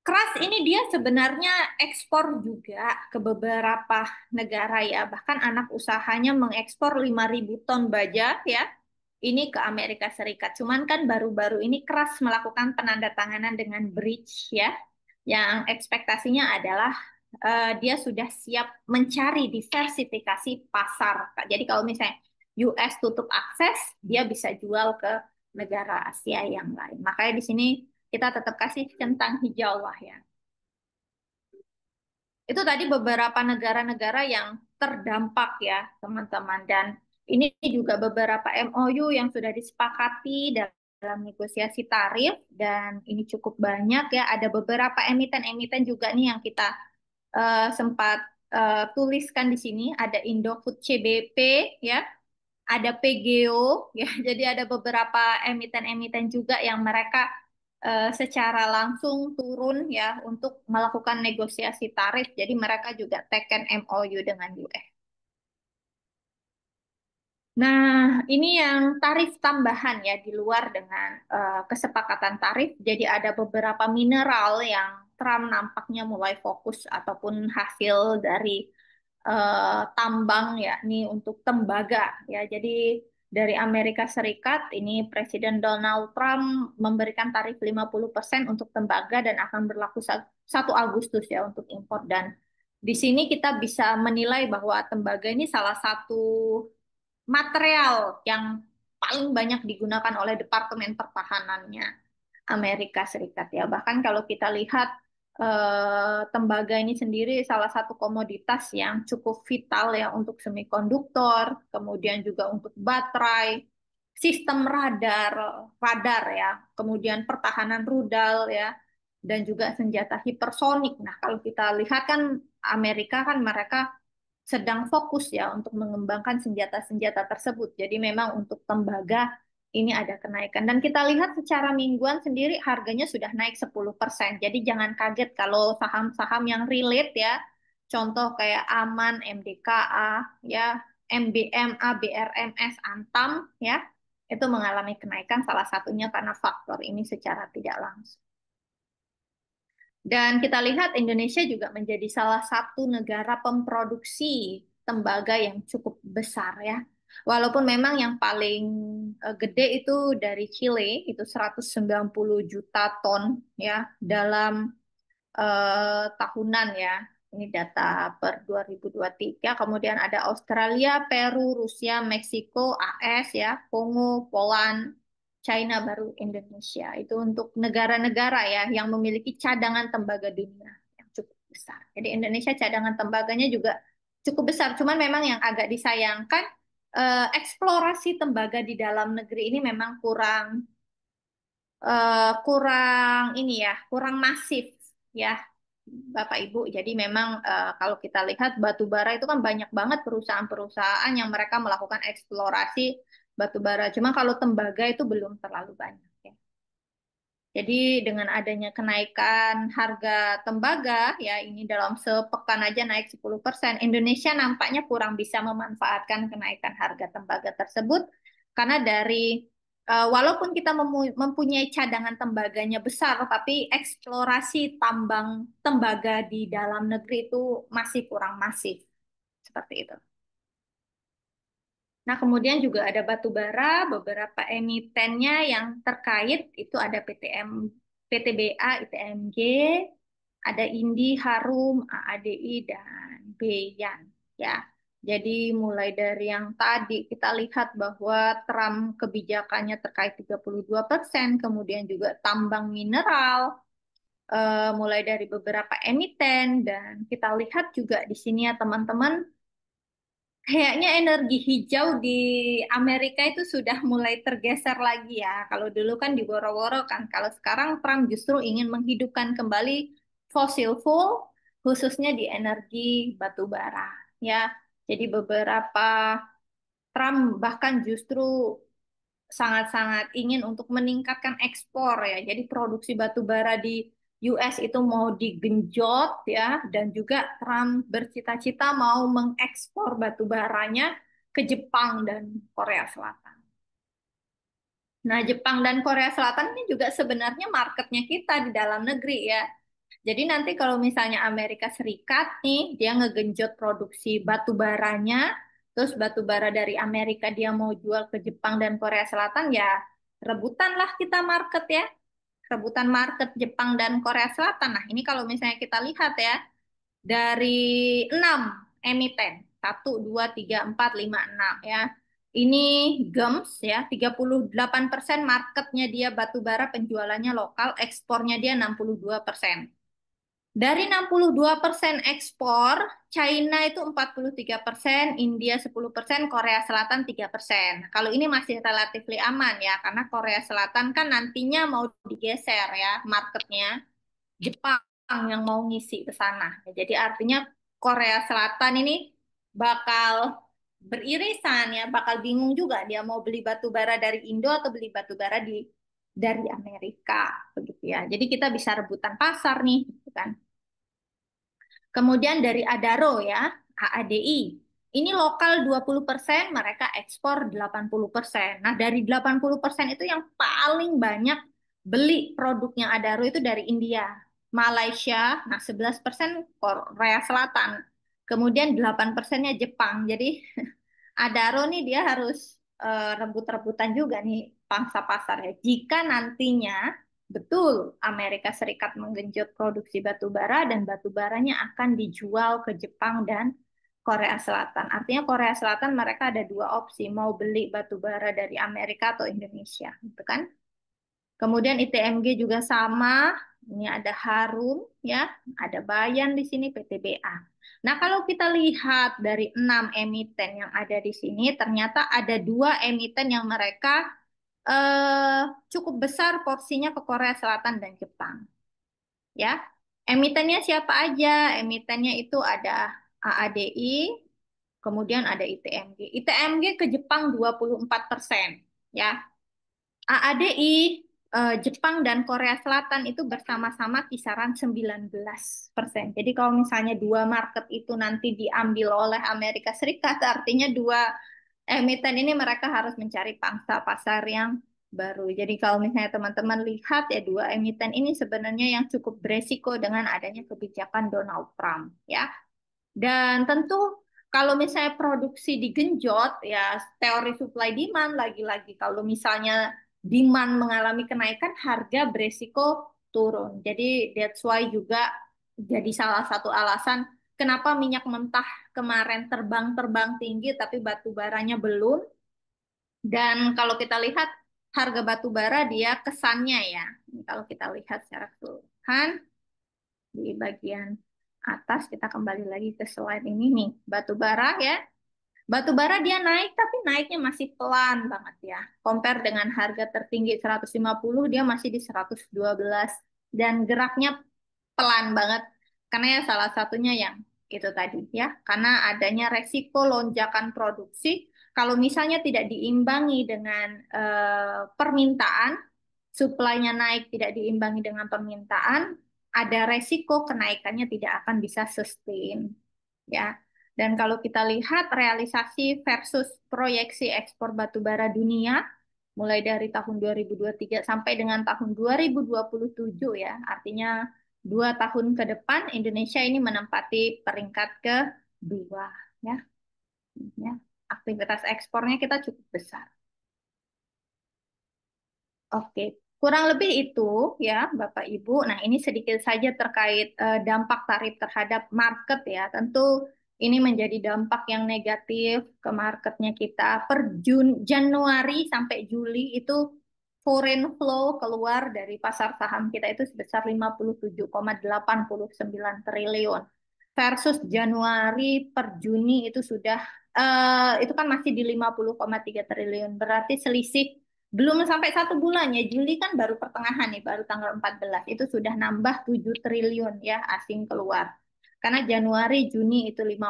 Keras ini dia sebenarnya ekspor juga ke beberapa negara ya. Bahkan anak usahanya mengekspor 5.000 ton baja ya. Ini ke Amerika Serikat. Cuman kan baru-baru ini keras melakukan penandatanganan dengan bridge ya. Yang ekspektasinya adalah dia sudah siap mencari diversifikasi pasar. Jadi kalau misalnya US tutup akses, dia bisa jual ke negara Asia yang lain. Makanya di sini kita tetap kasih centang hijau lah ya. Itu tadi beberapa negara-negara yang terdampak ya, teman-teman. Dan ini juga beberapa MOU yang sudah disepakati dalam negosiasi tarif dan ini cukup banyak ya. Ada beberapa emiten-emiten juga nih yang kita sempat tuliskan di sini. Ada Indofood CBP ya, ada PGO ya. Jadi ada beberapa emiten-emiten juga yang mereka secara langsung turun ya untuk melakukan negosiasi tarif. Jadi mereka juga teken MOU dengan US. Nah, ini yang tarif tambahan ya di luar dengan kesepakatan tarif. Jadi ada beberapa mineral yang Trump nampaknya mulai fokus ataupun hasil dari tambang ya, ini untuk tembaga ya. Jadi dari Amerika Serikat ini Presiden Donald Trump memberikan tarif 50% untuk tembaga dan akan berlaku 1 Agustus ya untuk impor. Dan di sini kita bisa menilai bahwa tembaga ini salah satu material yang paling banyak digunakan oleh Departemen Pertahanannya Amerika Serikat ya. Bahkan kalau kita lihat tembaga ini sendiri salah satu komoditas yang cukup vital ya untuk semikonduktor, kemudian juga untuk baterai, sistem radar ya, kemudian pertahanan rudal ya, dan juga senjata hipersonik. Nah, kalau kita lihat kan Amerika kan mereka sedang fokus ya untuk mengembangkan senjata-senjata tersebut. Jadi memang untuk tembaga ini ada kenaikan. Dan kita lihat secara mingguan sendiri harganya sudah naik 10%. Jadi jangan kaget kalau saham-saham yang relate ya. Contoh kayak Aman, MDKA, ya, MBMA, BRMS, Antam, ya, itu mengalami kenaikan salah satunya karena faktor ini secara tidak langsung. Dan kita lihat Indonesia juga menjadi salah satu negara pemproduksi tembaga yang cukup besar ya. Walaupun memang yang paling gede itu dari Chile, itu 190 juta ton ya dalam tahunan ya. Ini data per 2023. Kemudian ada Australia, Peru, Rusia, Meksiko, AS ya, Kongo, Poland, China, baru Indonesia. Itu untuk negara-negara ya yang memiliki cadangan tembaga dunia yang cukup besar. Jadi Indonesia cadangan tembaganya juga cukup besar. Cuman memang yang agak disayangkan eksplorasi tembaga di dalam negeri ini memang kurang ini ya, kurang masif ya. Bapak Ibu. Jadi memang kalau kita lihat batu bara itu kan banyak banget perusahaan-perusahaan yang mereka melakukan eksplorasi batu bara. Cuma kalau tembaga itu belum terlalu banyak ya. Jadi dengan adanya kenaikan harga tembaga ya ini dalam sepekan aja naik 10%, Indonesia nampaknya kurang bisa memanfaatkan kenaikan harga tembaga tersebut karena dari walaupun kita mempunyai cadangan tembaganya besar, tapi eksplorasi tambang tembaga di dalam negeri itu masih kurang masif seperti itu. Nah, kemudian juga ada batu bara, beberapa emitennya yang terkait itu ada PTM, PTBA, ITMG, ada Indi, Harum, AADI, dan Beyan. Ya, jadi mulai dari yang tadi kita lihat bahwa Trump kebijakannya terkait 32%, kemudian juga tambang mineral, mulai dari beberapa emiten, dan kita lihat juga di sini ya teman-teman, kayaknya energi hijau di Amerika itu sudah mulai tergeser lagi ya. Kalau dulu kan diworo-woro kan. Kalau sekarang Trump justru ingin menghidupkan kembali fossil fuel, khususnya di energi batu bara. Ya, jadi beberapa Trump bahkan justru sangat-sangat ingin untuk meningkatkan ekspor ya. Jadi produksi batu bara di US itu mau digenjot ya dan juga Trump bercita-cita mau mengekspor batu baranya ke Jepang dan Korea Selatan. Nah, Jepang dan Korea Selatan ini juga sebenarnya marketnya kita di dalam negeri ya. Jadi nanti kalau misalnya Amerika Serikat nih, dia ngegenjot produksi batu baranya, terus batu bara dari Amerika dia mau jual ke Jepang dan Korea Selatan, ya rebutan lah kita market ya. Rebutan market Jepang dan Korea Selatan. Nah, ini kalau misalnya kita lihat ya, dari 6 emiten, 1, 2, 3, 4, 5, 6 ya. Ini GEMS ya, 38% marketnya dia batu bara penjualannya lokal, ekspornya dia 62%. Dari 62% ekspor, China itu 43%, India 10%, Korea Selatan 3%. Kalau ini masih relatif aman ya, karena Korea Selatan kan nantinya mau digeser ya marketnya. Jepang yang mau ngisi ke sana. Ya, jadi artinya Korea Selatan ini bakal beririsan ya, bakal bingung juga dia mau beli batu bara dari Indo atau beli batu bara dari Amerika begitu ya. Jadi kita bisa rebutan pasar nih, gitu kan. Kemudian dari Adaro ya, AADI. Ini lokal 20%, mereka ekspor 80%. Nah, dari 80% itu yang paling banyak beli produknya Adaro itu dari India, Malaysia, nah 11% Korea Selatan. Kemudian 8%-nya Jepang. Jadi Adaro nih dia harus rebut-rebutan juga nih pangsa pasar ya. Jika nantinya betul Amerika Serikat menggenjot produksi batu bara dan batu baranya akan dijual ke Jepang dan Korea Selatan. Artinya Korea Selatan mereka ada dua opsi, mau beli batu bara dari Amerika atau Indonesia, gitu kan? Kemudian ITMG juga sama. Ini ada Harum ya, ada Bayan di sini PTBA. Nah, kalau kita lihat dari 6 emiten yang ada di sini, ternyata ada 2 emiten yang mereka cukup besar porsinya ke Korea Selatan dan Jepang. Ya, emitennya siapa aja? Emitennya itu ada AADI, kemudian ada ITMG. ITMG ke Jepang 24%. Ya, AADI, Jepang dan Korea Selatan itu bersama-sama kisaran 19%. Jadi kalau misalnya dua market itu nanti diambil oleh Amerika Serikat, artinya dua emiten ini mereka harus mencari pangsa pasar yang baru. Jadi kalau misalnya teman-teman lihat ya dua emiten ini sebenarnya yang cukup beresiko dengan adanya kebijakan Donald Trump ya. Dan tentu kalau misalnya produksi digenjot, ya teori supply demand lagi-lagi. Kalau misalnya demand mengalami kenaikan, harga beresiko turun. Jadi that's why juga jadi salah satu alasan kenapa minyak mentah kemarin terbang-terbang tinggi, tapi batu baranya belum. Dan kalau kita lihat harga batu bara dia kesannya ya, kalau kita lihat secara keseluruhan, di bagian atas kita kembali lagi ke slide ini nih batu bara ya, batu bara dia naik tapi naiknya masih pelan banget ya, compare dengan harga tertinggi 150 dia masih di 112 dan geraknya pelan banget. Karena ya salah satunya yang itu tadi ya, karena adanya resiko lonjakan produksi kalau misalnya tidak diimbangi dengan permintaan, supply-nya naik tidak diimbangi dengan permintaan, ada resiko kenaikannya tidak akan bisa sustain ya. Dan kalau kita lihat realisasi versus proyeksi ekspor batu bara dunia mulai dari tahun 2023 sampai dengan tahun 2027 ya, artinya 2 tahun ke depan Indonesia ini menempati peringkat kedua ya. Ya. Aktivitas ekspornya kita cukup besar. Oke, kurang lebih itu ya Bapak Ibu. Nah, ini sedikit saja terkait dampak tarif terhadap market ya. Tentu ini menjadi dampak yang negatif ke marketnya kita. Per Januari sampai Juli itu foreign flow keluar dari pasar saham kita itu sebesar 57,89 triliun. Versus Januari per Juni itu sudah itu kan masih di 50,3 triliun. Berarti selisih belum sampai 1 bulan ya, Juli kan baru pertengahan nih, baru tanggal 14. Itu sudah nambah 7 triliun ya asing keluar. Karena Januari, Juni itu 50,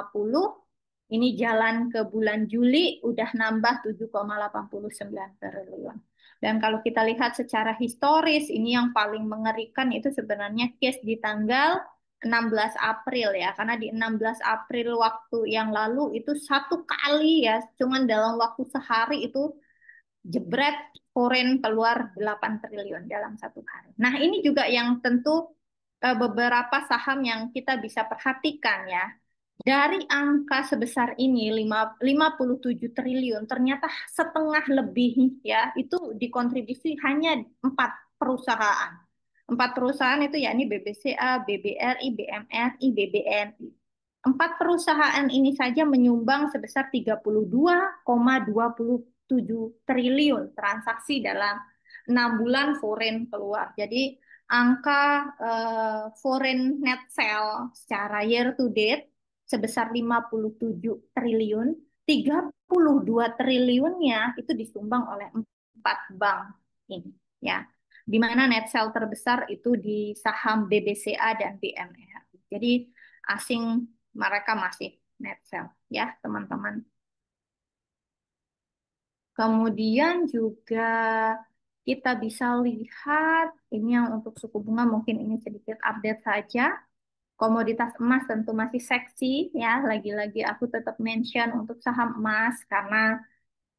ini jalan ke bulan Juli udah nambah 7,89 triliun. Dan kalau kita lihat secara historis, ini yang paling mengerikan itu sebenarnya case di tanggal 16 April ya, karena di 16 April waktu yang lalu itu satu kali ya, cuman dalam waktu sehari itu jebret foreign keluar 8 triliun dalam satu hari. Nah, ini juga yang tentu beberapa saham yang kita bisa perhatikan ya. Dari angka sebesar ini 57 triliun, ternyata setengah lebih ya itu dikontribusi hanya 4 perusahaan. 4 perusahaan itu yakni BBCA, BBRI, BMRI, BBNI. 4 perusahaan ini saja menyumbang sebesar 32,27 triliun transaksi dalam 6 bulan foreign keluar. Jadi angka foreign net sale secara year to date sebesar 57 triliun, 32 triliunnya itu disumbang oleh 4 bank ini ya. Di mana net sale terbesar itu di saham BBCA dan BMRI. Jadi asing mereka masih net sale ya, teman-teman. Kemudian juga kita bisa lihat ini yang untuk suku bunga mungkin ini sedikit update saja. Komoditas emas tentu masih seksi ya. Lagi-lagi aku tetap mention untuk saham emas karena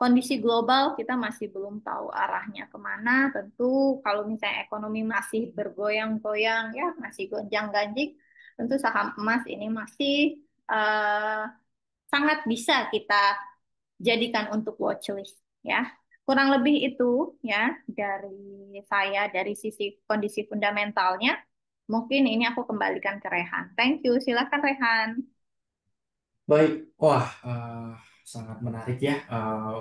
kondisi global kita masih belum tahu arahnya kemana. Tentu kalau misalnya ekonomi masih bergoyang-goyang ya, masih gonjang-ganjing, tentu saham emas ini masih eh, sangat bisa kita jadikan untuk watchlist ya. Kurang lebih itu ya dari saya dari sisi kondisi fundamentalnya. Mungkin ini aku kembalikan ke Rehan. Thank you. Silakan Rehan.
Baik, wah, sangat menarik ya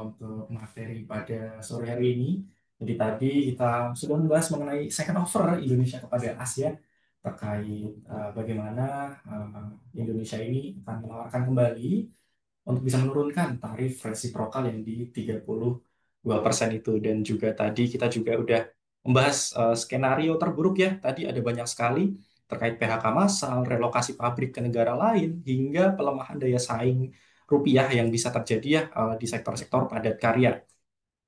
untuk materi pada sore hari ini. Jadi tadi kita sudah membahas mengenai second offer Indonesia kepada Asia terkait bagaimana Indonesia ini akan menawarkan kembali untuk bisa menurunkan tarif resiprokal yang di 32% itu. Dan juga tadi kita juga udah membahas skenario terburuk ya. Tadi ada banyak sekali terkait PHK massal, relokasi pabrik ke negara lain, hingga pelemahan daya saing rupiah yang bisa terjadi ya di sektor-sektor padat karya.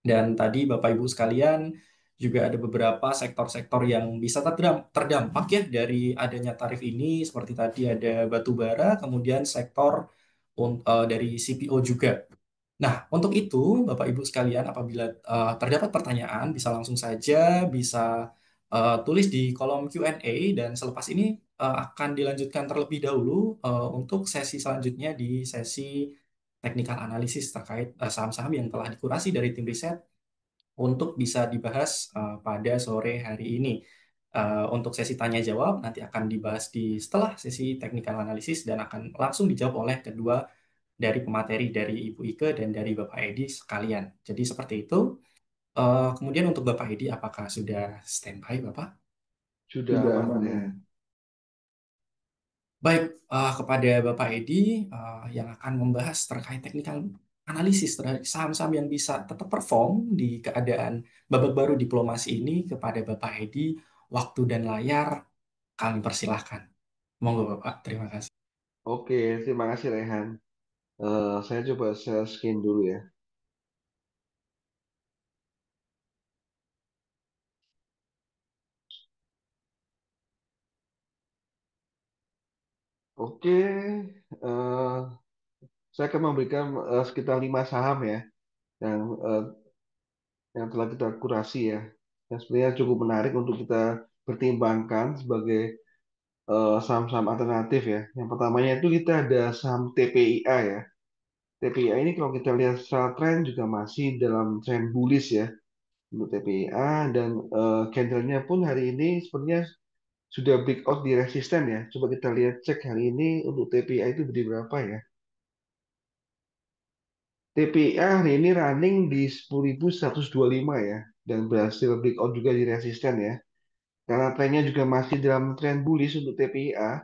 Dan tadi Bapak Ibu sekalian juga ada beberapa sektor-sektor yang bisa terdampak ya dari adanya tarif ini, seperti tadi ada batu bara, kemudian sektor dari CPO juga. Nah, untuk itu, Bapak Ibu sekalian, apabila terdapat pertanyaan, bisa langsung saja bisa tulis di kolom Q&A, dan selepas ini akan dilanjutkan terlebih dahulu untuk sesi selanjutnya di sesi technical analysis terkait saham-saham yang telah dikurasi dari tim riset untuk bisa dibahas pada sore hari ini. Untuk sesi tanya jawab nanti akan dibahas di setelah sesi technical analysis dan akan langsung dijawab oleh kedua dari pemateri, dari Ibu Ike dan dari Bapak Edi sekalian. Jadi seperti itu. Kemudian untuk Bapak Edi, apakah sudah standby, Bapak?
Sudah
Sudah
aman
aman
ya.
ya. Baik, kepada Bapak Edi yang akan membahas terkait teknikal analisis terhadap saham-saham yang bisa tetap perform di keadaan babak baru diplomasi ini, kepada Bapak Edi, waktu dan layar kami persilahkan. Monggo Bapak, terima kasih.
Oke, terima kasih Rehan. Saya coba share screen dulu ya. Oke, eh, saya akan memberikan sekitar 5 saham ya yang eh, yang telah kita kurasi ya. Yang sebenarnya cukup menarik untuk kita pertimbangkan sebagai saham-saham alternatif ya. Yang pertamanya itu kita ada saham TPIA ya. TPIA ini kalau kita lihat secara tren juga masih dalam tren bullish ya untuk TPIA dan candlenya pun hari ini sebenarnya sudah breakout di resisten ya. Coba kita lihat cek hari ini untuk TPIA itu berdiri berapa ya. TPIA hari ini running di 10.125 ya dan berhasil breakout juga di resisten ya. Karena trennya juga masih dalam tren bullish untuk TPIA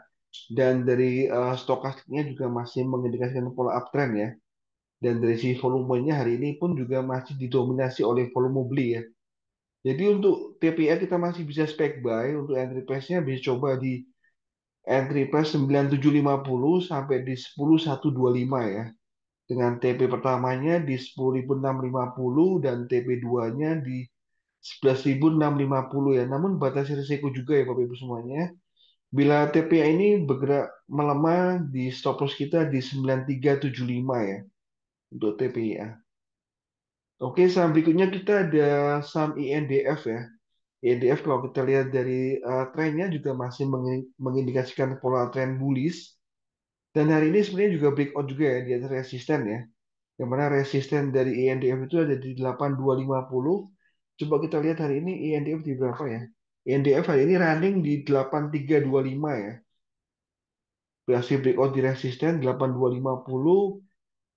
dan dari stokastiknya juga masih mengindikasikan pola uptrend ya. Dan dari sisi volumenya hari ini pun juga masih didominasi oleh volume beli ya. Jadi untuk TPIA kita masih bisa spek buy, untuk entry price-nya bisa coba di entry price 9750 sampai di 10125 ya. Dengan TP pertamanya di 10.650 dan TP2-nya di 11.650 ya. Namun batas risiko juga ya Bapak Ibu semuanya. Bila TPA ini bergerak melemah di stop loss kita di 9375 ya untuk TPA. Oke, saham berikutnya kita ada saham INDF ya. INDF kalau kita lihat dari trennya juga masih mengindikasikan pola tren bullish. Dan hari ini sebenarnya juga breakout juga ya di atas resisten ya. Yang mana resisten dari INDF itu ada di 8250. Coba kita lihat hari ini INDF di berapa ya? INDF hari ini running di 8325 ya. Berhasil breakout di resisten 8250.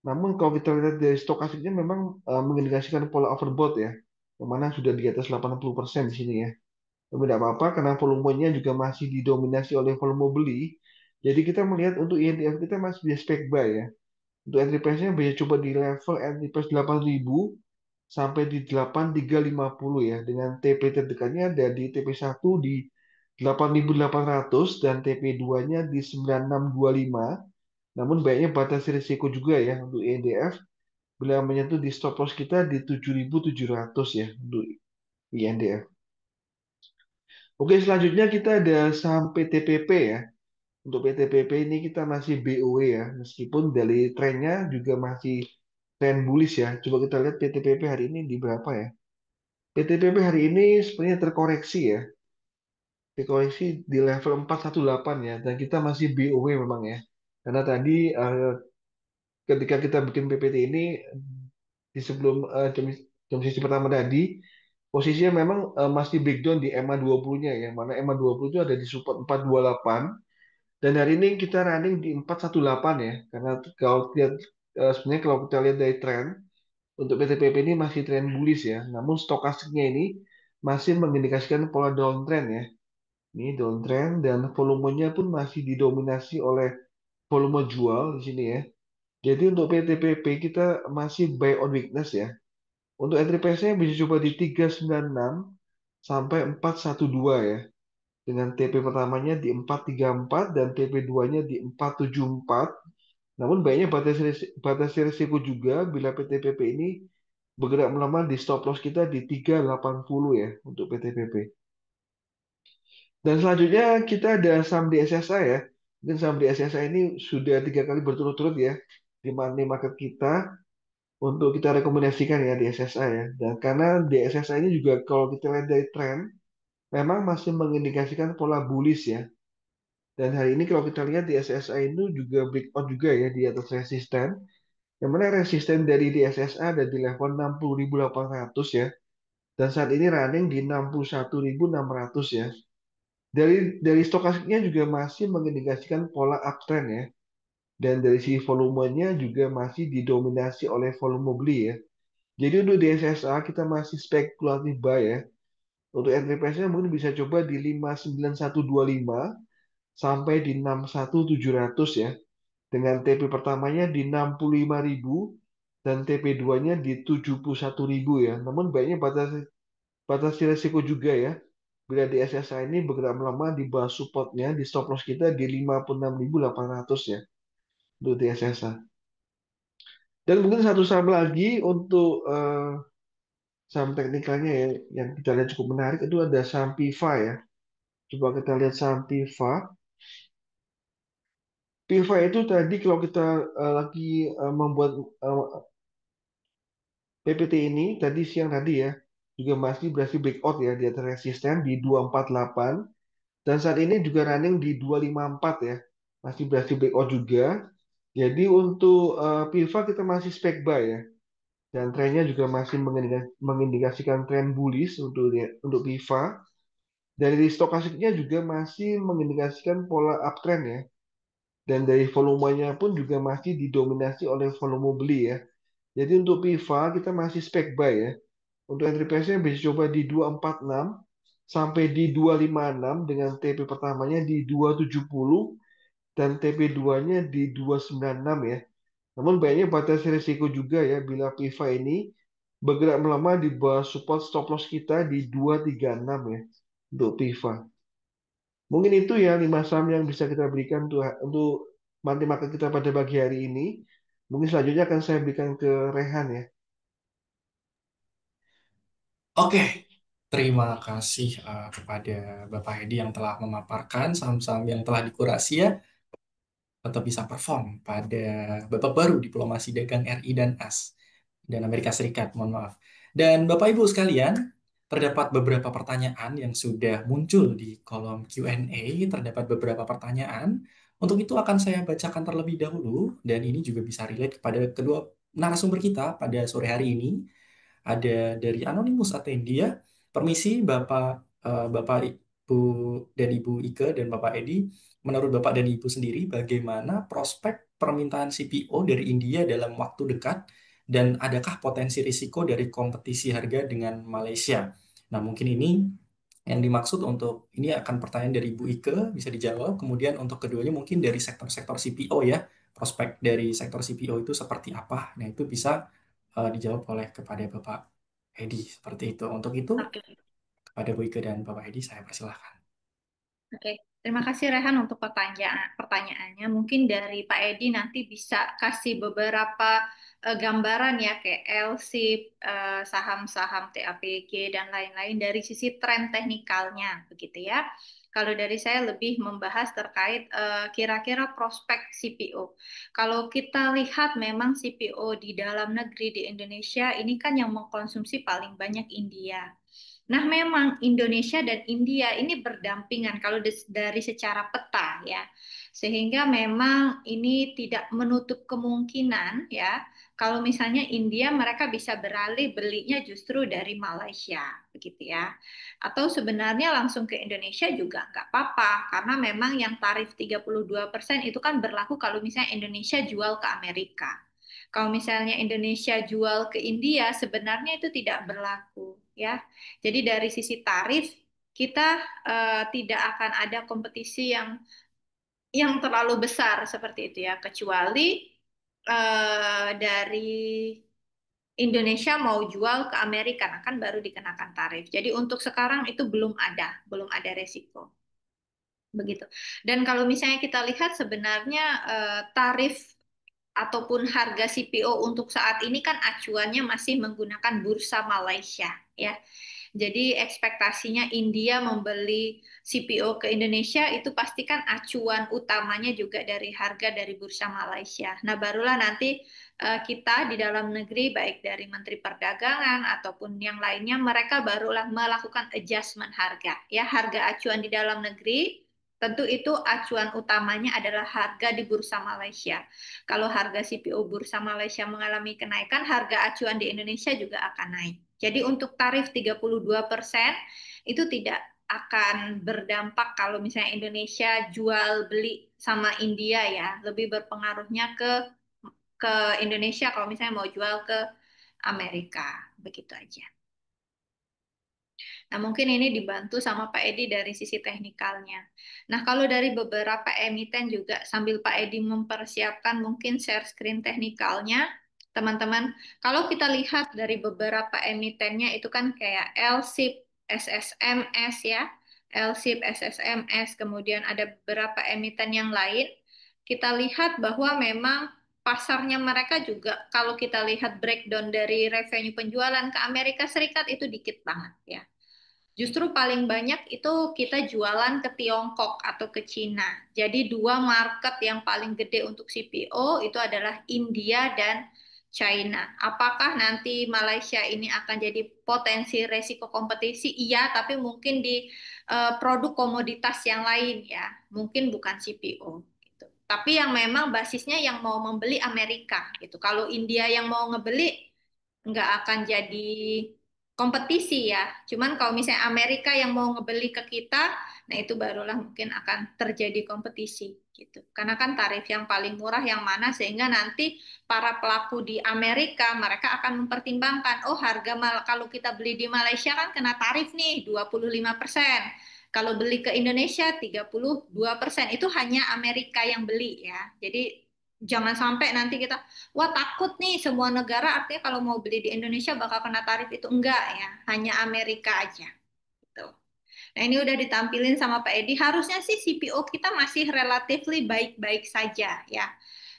Namun kalau kita lihat dari stokastiknya memang mengindikasikan pola overbought ya. Yang mana sudah di atas 80% di sini ya. Tapi tidak apa-apa karena volumenya juga masih didominasi oleh volume beli. Jadi kita melihat untuk INDF kita masih bisa spek buy ya. Untuk entry price-nya bisa coba di level entry price 8.000 sampai di 8.350 ya. Dengan TP terdekatnya ada di TP1 di 8.800 dan TP2-nya di 9.625. Namun baiknya batas risiko juga ya untuk INDF bila menyentuh di stop loss kita di 7.700 ya untuk INDF. Oke, selanjutnya kita ada saham PTPP ya. Untuk PTPP ini kita masih BOW ya, meskipun dari trennya juga masih tren bullish ya. Coba kita lihat PTPP hari ini di berapa ya? PTPP hari ini sebenarnya terkoreksi ya. Terkoreksi di level 418 ya. Dan kita masih BOW memang ya. Karena tadi ketika kita bikin PPT ini di sebelum jam sisi pertama tadi, posisinya memang masih breakdown di EMA 20-nya ya. Mana EMA 20 itu ada di support 428. Dan hari ini kita running di 418 ya. Karena kalau lihat sebenarnya kalau kita lihat dari tren untuk PTPP ini masih tren bullish ya. Namun stokastiknya ini masih mengindikasikan pola downtrend ya. Ini downtrend dan volumenya pun masih didominasi oleh volume jual di sini ya. Jadi untuk PTPP kita masih buy on weakness ya. Untuk entry price-nya bisa coba di 396 sampai 412 ya. Dengan TP pertamanya di 434 dan TP2-nya di 474. Namun baiknya batas risiko juga bila PTPP ini bergerak melemah di stop loss kita di 380 ya untuk PTPP. Dan selanjutnya kita ada saham di SSA ya. Mungkin saham di SSA ini sudah 3 kali berturut-turut ya di money market kita untuk kita rekomendasikan ya di SSA ya. Dan karena di SSA ini juga kalau kita lihat dari tren memang masih mengindikasikan pola bullish ya. Dan hari ini kalau kita lihat di SSA itu juga breakout juga ya di atas resisten. Yang mana resisten dari di SSA ada di level 60.800 ya. Dan saat ini running di 61.600 ya. Dari stokastiknya juga masih mengindikasikan pola uptrend ya. Dan dari sisi volumenya juga masih didominasi oleh volume beli ya. Jadi untuk di SSA kita masih spekulatif buy ya. Untuk entry price-nya mungkin bisa coba di 59125 sampai di 61700 ya. Dengan TP pertamanya di 65.000 dan TP2-nya di 71.000 ya. Namun baiknya batas batas risiko juga ya. bila di SSI ini bergerak melemah di bawah supportnya di stop loss kita di 56.800 ya untuk di SSI. Dan mungkin satu saham lagi untuk saham teknikalnya ya yang kita lihat cukup menarik itu ada saham PIVA ya. Coba kita lihat saham PIVA. PIVA itu tadi kalau kita lagi membuat PPT ini tadi siang tadi ya juga masih berhasil breakout ya di atas resisten di 248 dan saat ini juga running di 254 ya. Masih berhasil breakout juga. Jadi untuk PIVA kita masih spek buy ya. Dan trennya juga masih mengindikasikan tren bullish untuk PIVA. Dari stokastiknya juga masih mengindikasikan pola uptrend ya. Dan dari volumenya pun juga masih didominasi oleh volume beli ya. Jadi untuk PIVA kita masih spek buy ya. Untuk entry price-nya bisa coba di 246 sampai di 256 dengan TP pertamanya di 270 dan TP2-nya di 296 ya. Namun banyak batas risiko juga ya bila PIVA ini bergerak melemah di bawah support stop loss kita di 236 ya untuk PIVA. Mungkin itu ya 5 saham yang bisa kita berikan untuk money market kita pada pagi hari ini. Mungkin selanjutnya akan saya berikan ke Rehan ya.
Oke, terima kasih kepada Bapak Hedi yang telah memaparkan saham-saham yang telah dikurasi ya, tetap bisa perform pada babak baru diplomasi dagang RI dan AS dan Amerika Serikat, mohon maaf. Dan Bapak Ibu sekalian, terdapat beberapa pertanyaan yang sudah muncul di kolom Q&A, terdapat beberapa pertanyaan. Untuk itu akan saya bacakan terlebih dahulu, dan ini juga bisa relate kepada kedua narasumber kita pada sore hari ini. Ada dari Anonymous Attendia. Permisi Bapak Ibu dan Ibu Ike dan Bapak Edi, menurut Bapak dan Ibu sendiri bagaimana prospek permintaan CPO dari India dalam waktu dekat dan adakah potensi risiko dari kompetisi harga dengan Malaysia? Nah, mungkin ini yang dimaksud untuk ini akan pertanyaan dari Ibu Ike bisa dijawab. Kemudian untuk keduanya mungkin dari sektor-sektor CPO ya. Prospek dari sektor CPO itu seperti apa? Nah, itu bisa dijawab oleh kepada Bapak Edi seperti itu. Untuk itu,
Oke.
kepada Bu Ike dan Bapak Edi saya persilahkan.
Oke, terima kasih Rehan untuk pertanyaannya. Mungkin dari Pak Edi nanti bisa kasih beberapa gambaran ya kayak LSIP, saham-saham TAPG dan lain-lain dari sisi tren teknikalnya, begitu ya. Kalau dari saya lebih membahas terkait kira-kira prospek CPO. Kalau kita lihat memang CPO di dalam negeri di Indonesia ini kan yang mengkonsumsi paling banyak India. Nah, memang Indonesia dan India ini berdampingan kalau dari secara peta ya. Sehingga memang ini tidak menutup kemungkinan ya kalau misalnya India mereka bisa beralih belinya justru dari Malaysia begitu ya. Atau sebenarnya langsung ke Indonesia juga nggak apa-apa karena memang yang tarif 32% itu kan berlaku kalau misalnya Indonesia jual ke Amerika. Kalau misalnya Indonesia jual ke India sebenarnya itu tidak berlaku ya. Jadi dari sisi tarif kita tidak akan ada kompetisi yang terlalu besar seperti itu ya, kecuali dari Indonesia mau jual ke Amerika, nah kan baru dikenakan tarif. Jadi untuk sekarang itu belum ada resiko. Begitu. Dan kalau misalnya kita lihat sebenarnya tarif ataupun harga CPO untuk saat ini kan acuannya masih menggunakan bursa Malaysia ya. Jadi ekspektasinya India membeli CPO ke Indonesia itu pastikan acuan utamanya juga dari harga dari bursa Malaysia. Nah, barulah nanti kita di dalam negeri baik dari Menteri Perdagangan ataupun yang lainnya mereka barulah melakukan adjustment harga. Ya, harga acuan di dalam negeri tentu itu acuan utamanya adalah harga di bursa Malaysia. Kalau harga CPO bursa Malaysia mengalami kenaikan, harga acuan di Indonesia juga akan naik. Jadi untuk tarif 32% itu tidak akan berdampak kalau misalnya Indonesia jual beli sama India ya, lebih berpengaruhnya ke Indonesia kalau misalnya mau jual ke Amerika. Begitu aja. Nah, mungkin ini dibantu sama Pak Edi dari sisi teknikalnya. Nah, kalau dari beberapa emiten juga sambil Pak Edi mempersiapkan mungkin share screen teknikalnya, teman-teman, kalau kita lihat dari beberapa emitennya itu kan kayak LSIP, SSMS ya. LSIP, SSMS, kemudian ada beberapa emiten yang lain, kita lihat bahwa memang pasarnya mereka juga kalau kita lihat breakdown dari revenue penjualan ke Amerika Serikat itu dikit banget ya. Justru paling banyak itu kita jualan ke Tiongkok atau ke Cina. Jadi dua market yang paling gede untuk CPO itu adalah India dan China. Apakah nanti Malaysia ini akan jadi potensi resiko kompetisi? Iya, tapi mungkin di produk komoditas yang lain ya. Mungkin bukan CPO gitu. Tapi yang memang basisnya yang mau membeli Amerika gitu. Kalau India yang mau ngebeli nggak akan jadi kompetisi ya. Cuman kalau misalnya Amerika yang mau ngebeli ke kita, nah itu barulah mungkin akan terjadi kompetisi gitu. Karena kan tarif yang paling murah yang mana sehingga nanti para pelaku di Amerika mereka akan mempertimbangkan, oh harga kalau kita beli di Malaysia kan kena tarif nih 25%. Kalau beli ke Indonesia 32%. Itu hanya Amerika yang beli ya. Jadi jangan sampai nanti kita wah takut nih semua negara artinya kalau mau beli di Indonesia bakal kena tarif itu enggak ya, hanya Amerika aja gitu. Nah ini udah ditampilin sama Pak Edi, harusnya sih CPO kita masih relatively baik-baik saja ya.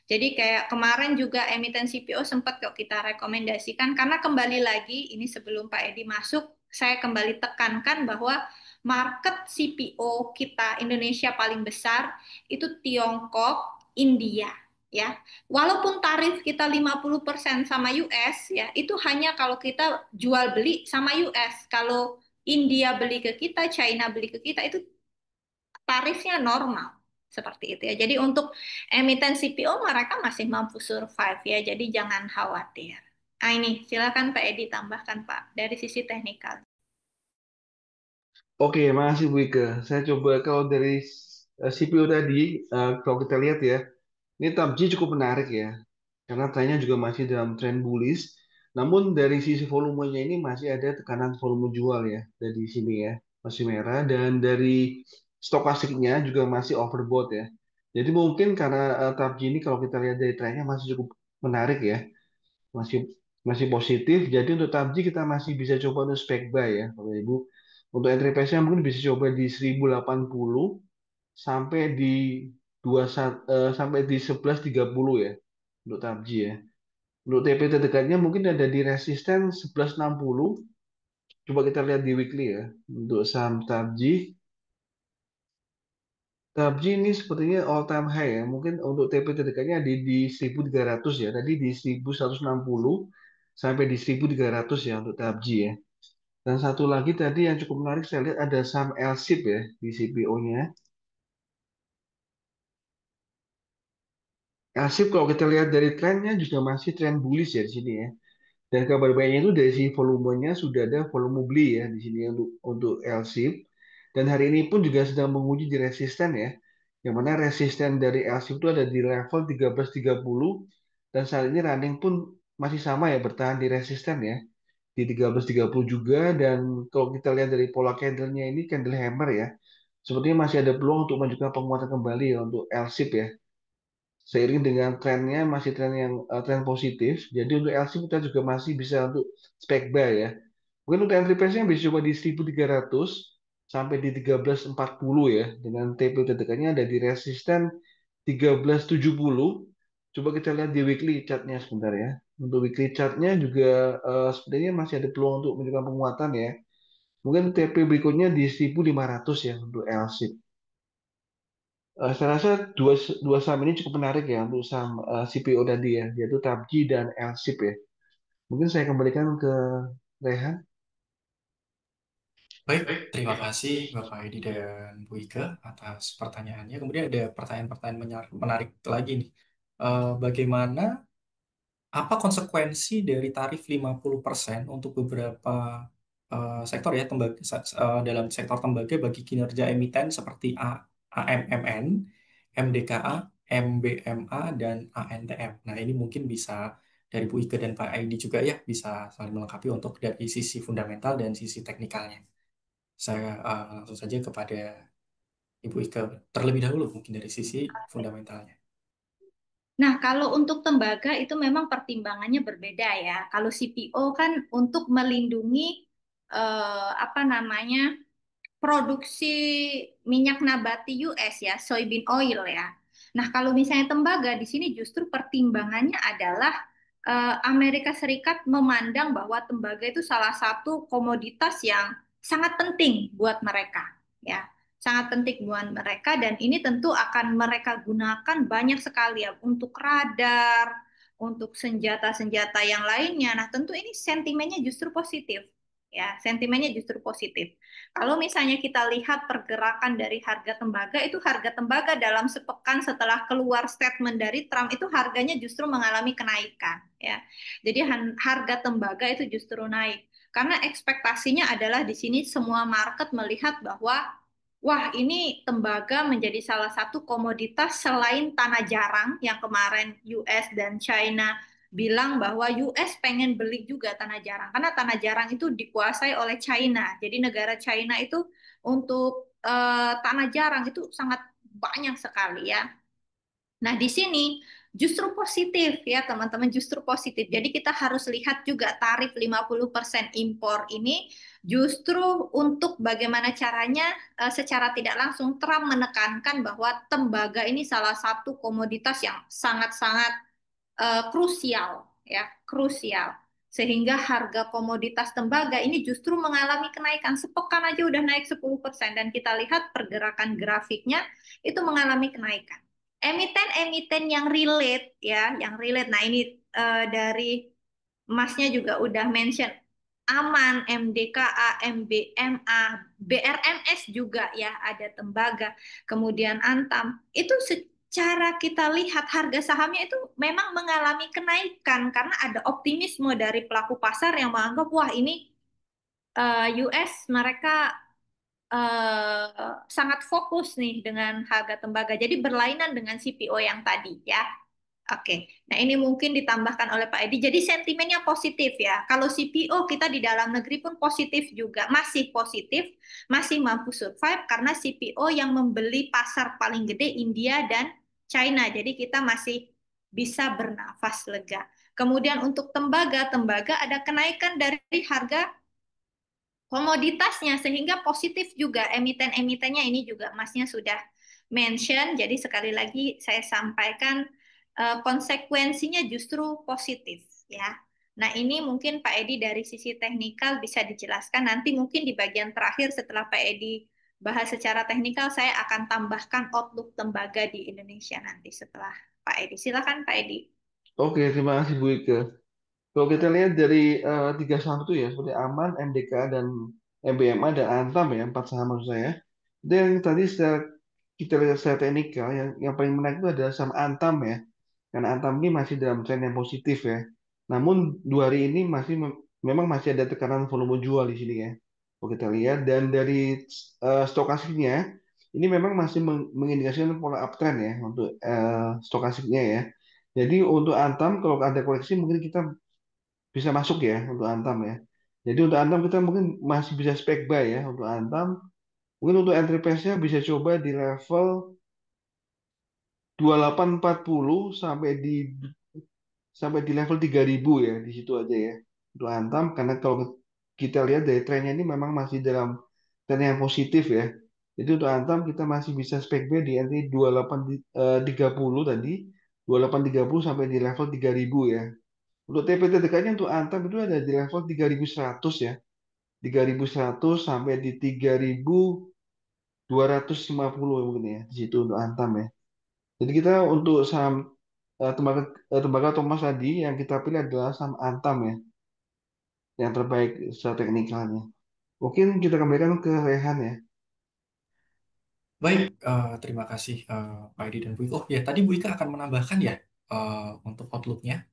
Jadi kayak kemarin juga emiten CPO sempat kok kita rekomendasikan karena kembali lagi ini sebelum Pak Edi masuk saya kembali tekankan bahwa market CPO kita Indonesia paling besar itu Tiongkok, India ya. Walaupun tarif kita 50% sama US ya, itu hanya kalau kita jual beli sama US. Kalau India beli ke kita, China beli ke kita itu tarifnya normal seperti itu ya. Jadi untuk emiten CPO mereka masih mampu survive ya. Jadi jangan khawatir. Nah ini silakan Pak Edi tambahkan Pak dari sisi teknikal.
Oke, makasih Bu Ike. Saya coba kalau dari CPU tadi, kalau kita lihat ya, ini PUBG cukup menarik ya, karena trennya juga masih dalam tren bullish. Namun dari sisi volumenya ini masih ada tekanan volume jual ya dari sini ya, masih merah dan dari stokastiknya juga masih overbought ya. Jadi mungkin karena PUBG ini kalau kita lihat dari trennya masih cukup menarik ya, masih masih positif. Jadi untuk PUBG kita masih bisa coba untuk spek buy ya, Bapak Ibu. Untuk entry price-nya mungkin bisa coba di 1080 sampai di sampai di 1130 ya untuk PUBG ya. Untuk TP terdekatnya mungkin ada di resisten 1160. Coba kita lihat di weekly ya. Untuk saham PUBG, PUBG ini sepertinya all time high ya. Mungkin untuk TP terdekatnya di 1300 ya. Tadi di 1160 sampai di 1300 ya untuk PUBG ya. Dan satu lagi tadi yang cukup menarik saya lihat ada saham LSIP ya di CPO-nya. LSIP kalau kita lihat dari trennya juga masih tren bullish ya di sini ya. Dan kabar baiknya itu dari si volumenya sudah ada volume beli ya di sini untuk LSIP. Dan hari ini pun juga sedang menguji di resisten ya. Yang mana resisten dari LSIP itu ada di level 1330 dan saat ini running pun masih sama ya bertahan di resisten ya di 1330 juga dan kalau kita lihat dari pola candlenya ini candle hammer ya. Sepertinya masih ada peluang untuk menunjukkan penguatan kembali ya untuk LSIP ya seiring dengan trennya masih tren yang tren positif. Jadi untuk LC kita juga masih bisa untuk spek buy ya. Mungkin untuk entry price-nya bisa coba di 1300 sampai di 1340 ya. Dengan TP terdekatnya ada di resisten 1370. Coba kita lihat di weekly chart-nya sebentar ya. Untuk weekly chart-nya juga sebenarnya masih ada peluang untuk menunjukkan penguatan ya. Mungkin TP berikutnya di 1500 ya untuk LC. Saya rasa dua saham ini cukup menarik ya untuk saham CPO tadi ya, yaitu TAPJI dan LSIP ya. Mungkin saya kembalikan ke Rehan.
Baik, terima kasih Bapak Edi dan Bu Ika atas pertanyaannya. Kemudian ada pertanyaan-pertanyaan menarik lagi nih. Bagaimana apa konsekuensi dari tarif 50% untuk beberapa sektor ya dalam sektor tembaga bagi kinerja emiten seperti AMMN, MDKA, MBMA, dan ANTM. Nah, ini mungkin bisa dari Bu Ike dan Pak Aidi juga ya bisa saling melengkapi untuk dari sisi fundamental dan sisi teknikalnya. Saya langsung saja kepada Ibu Ike terlebih dahulu mungkin dari sisi fundamentalnya.
Nah, kalau untuk tembaga itu memang pertimbangannya berbeda ya. Kalau CPO kan untuk melindungi apa namanya produksi minyak nabati US ya, soybean oil ya. Nah, kalau misalnya tembaga di sini justru pertimbangannya adalah Amerika Serikat memandang bahwa tembaga itu salah satu komoditas yang sangat penting buat mereka ya. Sangat penting buat mereka dan ini tentu akan mereka gunakan banyak sekali ya untuk radar, untuk senjata-senjata yang lainnya. Nah, tentu ini sentimennya justru positif ya, sentimennya justru positif. Kalau misalnya kita lihat pergerakan dari harga tembaga, itu harga tembaga dalam sepekan setelah keluar statement dari Trump itu harganya justru mengalami kenaikan ya. Jadi harga tembaga itu justru naik karena ekspektasinya adalah di sini semua market melihat bahwa wah, ini tembaga menjadi salah satu komoditas selain tanah jarang yang kemarin US dan China bilang bahwa US pengen beli juga tanah jarang karena tanah jarang itu dikuasai oleh China. Jadi negara China itu untuk tanah jarang itu sangat banyak sekali ya. Nah, di sini justru positif ya, teman-teman, justru positif. Jadi kita harus lihat juga tarif 50% impor ini justru untuk bagaimana caranya secara tidak langsung Trump menekankan bahwa tembaga ini salah satu komoditas yang sangat-sangat krusial ya, krusial. Sehingga harga komoditas tembaga ini justru mengalami kenaikan. Sepekan aja udah naik 10% dan kita lihat pergerakan grafiknya itu mengalami kenaikan. Emiten-emiten yang relate ya, yang relate. Nah, ini dari Masnya juga udah mention Aman, MDKA, MBMA, BRMS juga ya ada tembaga, kemudian Antam. Itu secara kita lihat harga sahamnya itu memang mengalami kenaikan karena ada optimisme dari pelaku pasar yang menganggap wah ini US mereka sangat fokus nih dengan harga tembaga. Jadi berlainan dengan CPO yang tadi ya. Oke, nah ini mungkin ditambahkan oleh Pak Edi. Jadi sentimennya positif ya. Kalau CPO kita di dalam negeri pun positif juga, masih positif, masih mampu survive karena CPO yang membeli pasar paling gede India dan China. Jadi kita masih bisa bernafas lega. Kemudian untuk tembaga, tembaga ada kenaikan dari harga komoditasnya sehingga positif juga emiten-emitennya ini juga Masnya sudah mention. Jadi sekali lagi saya sampaikan konsekuensinya justru positif ya. Nah, ini mungkin Pak Edi dari sisi teknikal bisa dijelaskan nanti mungkin di bagian terakhir setelah Pak Edi bahas secara teknikal saya akan tambahkan outlook tembaga di Indonesia nanti setelah Pak Edi. Silakan Pak Edi.
Oke, terima kasih Bu Ike. Kalau kita lihat dari tiga saham itu ya, seperti Aman, MDK, dan MBMA, dan Antam ya, empat saham maksud saya. Dan tadi setelah kita lihat secara teknikal, yang paling menarik itu adalah saham Antam ya. Karena Antam ini masih dalam tren yang positif ya. Namun 2 hari ini memang masih ada tekanan volume jual di sini ya. Kalau kita lihat, dan dari stokastiknya, ini memang masih mengindikasikan pola uptrend ya untuk stokastiknya ya. Jadi untuk Antam kalau ada koleksi mungkin kita bisa masuk ya untuk Antam ya. Jadi untuk Antam kita mungkin masih bisa spek buy ya untuk Antam. Mungkin untuk entry price-nya bisa coba di level 2840 sampai di level 3000 ya di situ aja ya untuk Antam karena kalau kita lihat dari trennya ini memang masih dalam tren yang positif ya. Jadi untuk Antam kita masih bisa spek buy di entry 2830 tadi 2830 sampai di level 3000 ya. Untuk TP terdekatnya untuk Antam itu ada di level 3100 ya. 3100 sampai di 3250 mungkin ya di situ untuk Antam ya. Jadi kita untuk saham tembaga Thomas tadi yang kita pilih adalah saham Antam ya, yang terbaik secara teknikalnya. Mungkin kita kembalikan ke Rehan ya.
Baik, terima kasih Pak Edi dan Bu Ika. Oh ya, tadi Bu Ika akan menambahkan ya untuk outlook-nya.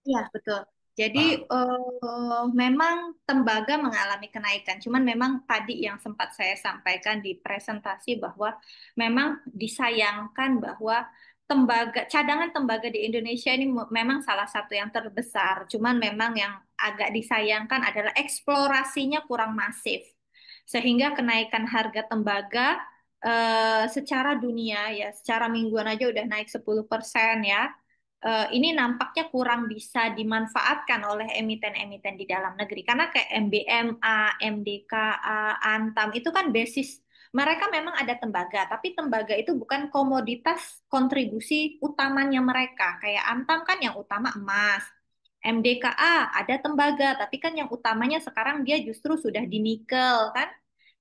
Iya, betul. Jadi
Ah,
memang tembaga mengalami kenaikan. Cuman memang tadi yang sempat saya sampaikan di presentasi bahwa memang disayangkan bahwa cadangan tembaga di Indonesia ini memang salah satu yang terbesar. Cuman memang yang agak disayangkan adalah eksplorasinya kurang masif. Sehingga kenaikan harga tembaga secara dunia ya, secara mingguan aja udah naik 10% ya ini nampaknya kurang bisa dimanfaatkan oleh emiten-emiten di dalam negeri karena kayak MBMA, MDKA, Antam itu kan basis mereka memang ada tembaga, tapi tembaga itu bukan komoditas kontribusi utamanya mereka. Kayak Antam kan yang utama emas, MDKA ada tembaga, tapi kan yang utamanya sekarang dia justru sudah di nikel kan.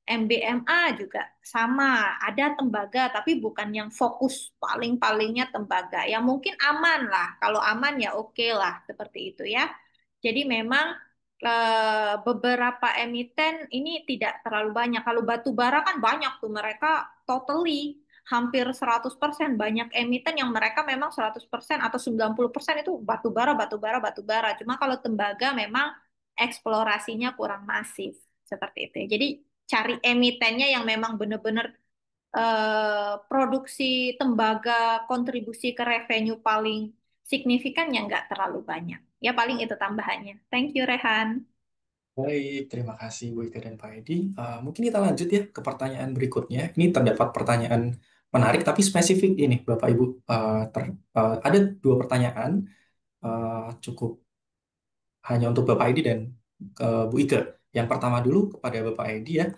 MBMA juga sama, ada tembaga, tapi bukan yang fokus paling-palingnya tembaga. Ya mungkin aman lah, kalau aman ya oke lah, seperti itu ya. Jadi memang beberapa emiten ini tidak terlalu banyak. Kalau batu bara kan banyak tuh, mereka totally hampir 100% banyak emiten yang mereka memang 100% atau 90% itu batu bara, batu bara, batu bara. Cuma kalau tembaga memang eksplorasinya kurang masif seperti itu. Jadi cari emitennya yang memang benar-benar produksi tembaga kontribusi ke revenue paling signifikan yang nggak terlalu banyak. Ya paling itu tambahannya. Thank you Rehan.
Baik, terima kasih Bu Ika dan Pak Edi. Mungkin kita lanjut ya ke pertanyaan berikutnya. Ini terdapat pertanyaan menarik tapi spesifik ini, Bapak Ibu. Ada dua pertanyaan, cukup hanya untuk Bapak Edi dan Bu Ika. Yang pertama dulu kepada Bapak Edi ya.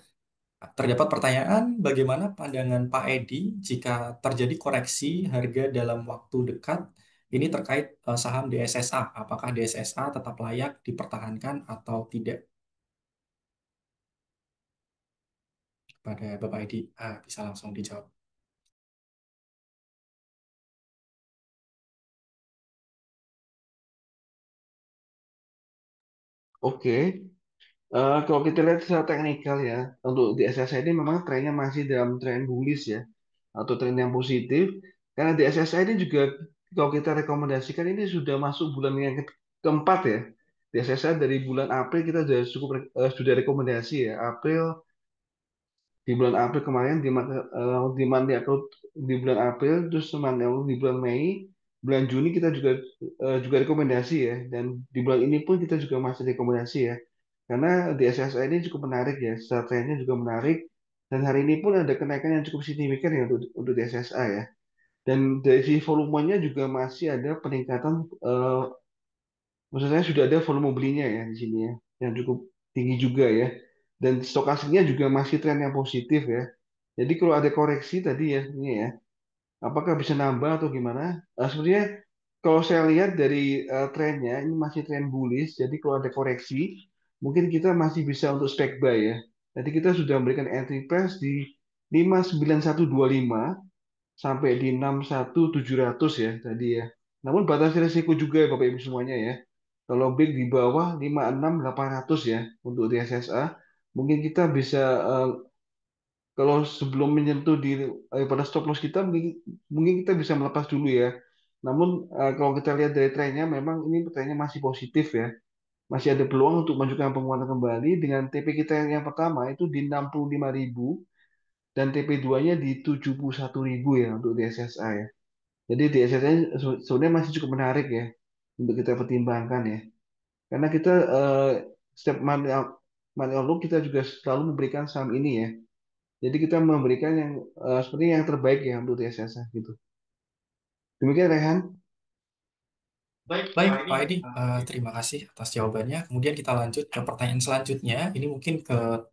Terdapat pertanyaan, bagaimana pandangan Pak Edi jika terjadi koreksi harga dalam waktu dekat? Ini terkait saham DSSA. Apakah DSSA tetap layak dipertahankan atau tidak? Pada Bapak Edi, bisa langsung dijawab.
Oke. Kalau kita lihat secara teknikal ya, untuk di SSI ini memang trennya masih dalam tren bullish ya, atau tren yang positif. Karena di SSI ini juga kalau kita rekomendasikan ini sudah masuk bulan yang keempat ya. Di SSI dari bulan April kita sudah sudah rekomendasi ya. Di bulan April kemarin di bulan April, terus di bulan Mei, bulan Juni kita juga rekomendasi ya, dan di bulan ini pun kita juga masih rekomendasi ya, karena di SSI ini cukup menarik ya, secara trennya juga menarik, dan hari ini pun ada kenaikan yang cukup signifikan ya untuk di SSI ya, dan dari sisi volumenya juga masih ada peningkatan, maksudnya sudah ada volume belinya ya di sini ya, yang cukup tinggi juga ya, dan stokastiknya juga masih tren yang positif ya. Jadi kalau ada koreksi tadi ya, ini ya, apakah bisa nambah atau gimana? Sebenarnya kalau saya lihat dari trennya, ini masih tren bullish. Jadi kalau ada koreksi, mungkin kita masih bisa untuk spek buy ya. Jadi kita sudah memberikan entry price di 59125 sampai di 61700 ya tadi ya. Namun batas risiko juga ya Bapak Ibu semuanya ya. Kalau big di bawah 56800 ya untuk di SSA, mungkin kita bisa eh, kalau sebelum menyentuh pada stop loss kita mungkin kita bisa melepas dulu ya. Namun kalau kita lihat dari trennya memang ini trennya masih positif ya. Masih ada peluang untuk menunjukkan penguatan kembali dengan TP kita yang pertama itu di 65.000 dan TP2-nya di 71.000 ya untuk di SSA ya. Jadi di SSA sebenarnya masih cukup menarik ya untuk kita pertimbangkan ya. Karena kita setiap money outlook kita juga selalu memberikan saham ini ya. Jadi kita memberikan yang seperti yang terbaik ya untuk TSS gitu. Demikian Rehan.
Baik, Pak Edi, terima kasih atas jawabannya. Kemudian kita lanjut ke pertanyaan selanjutnya. Ini mungkin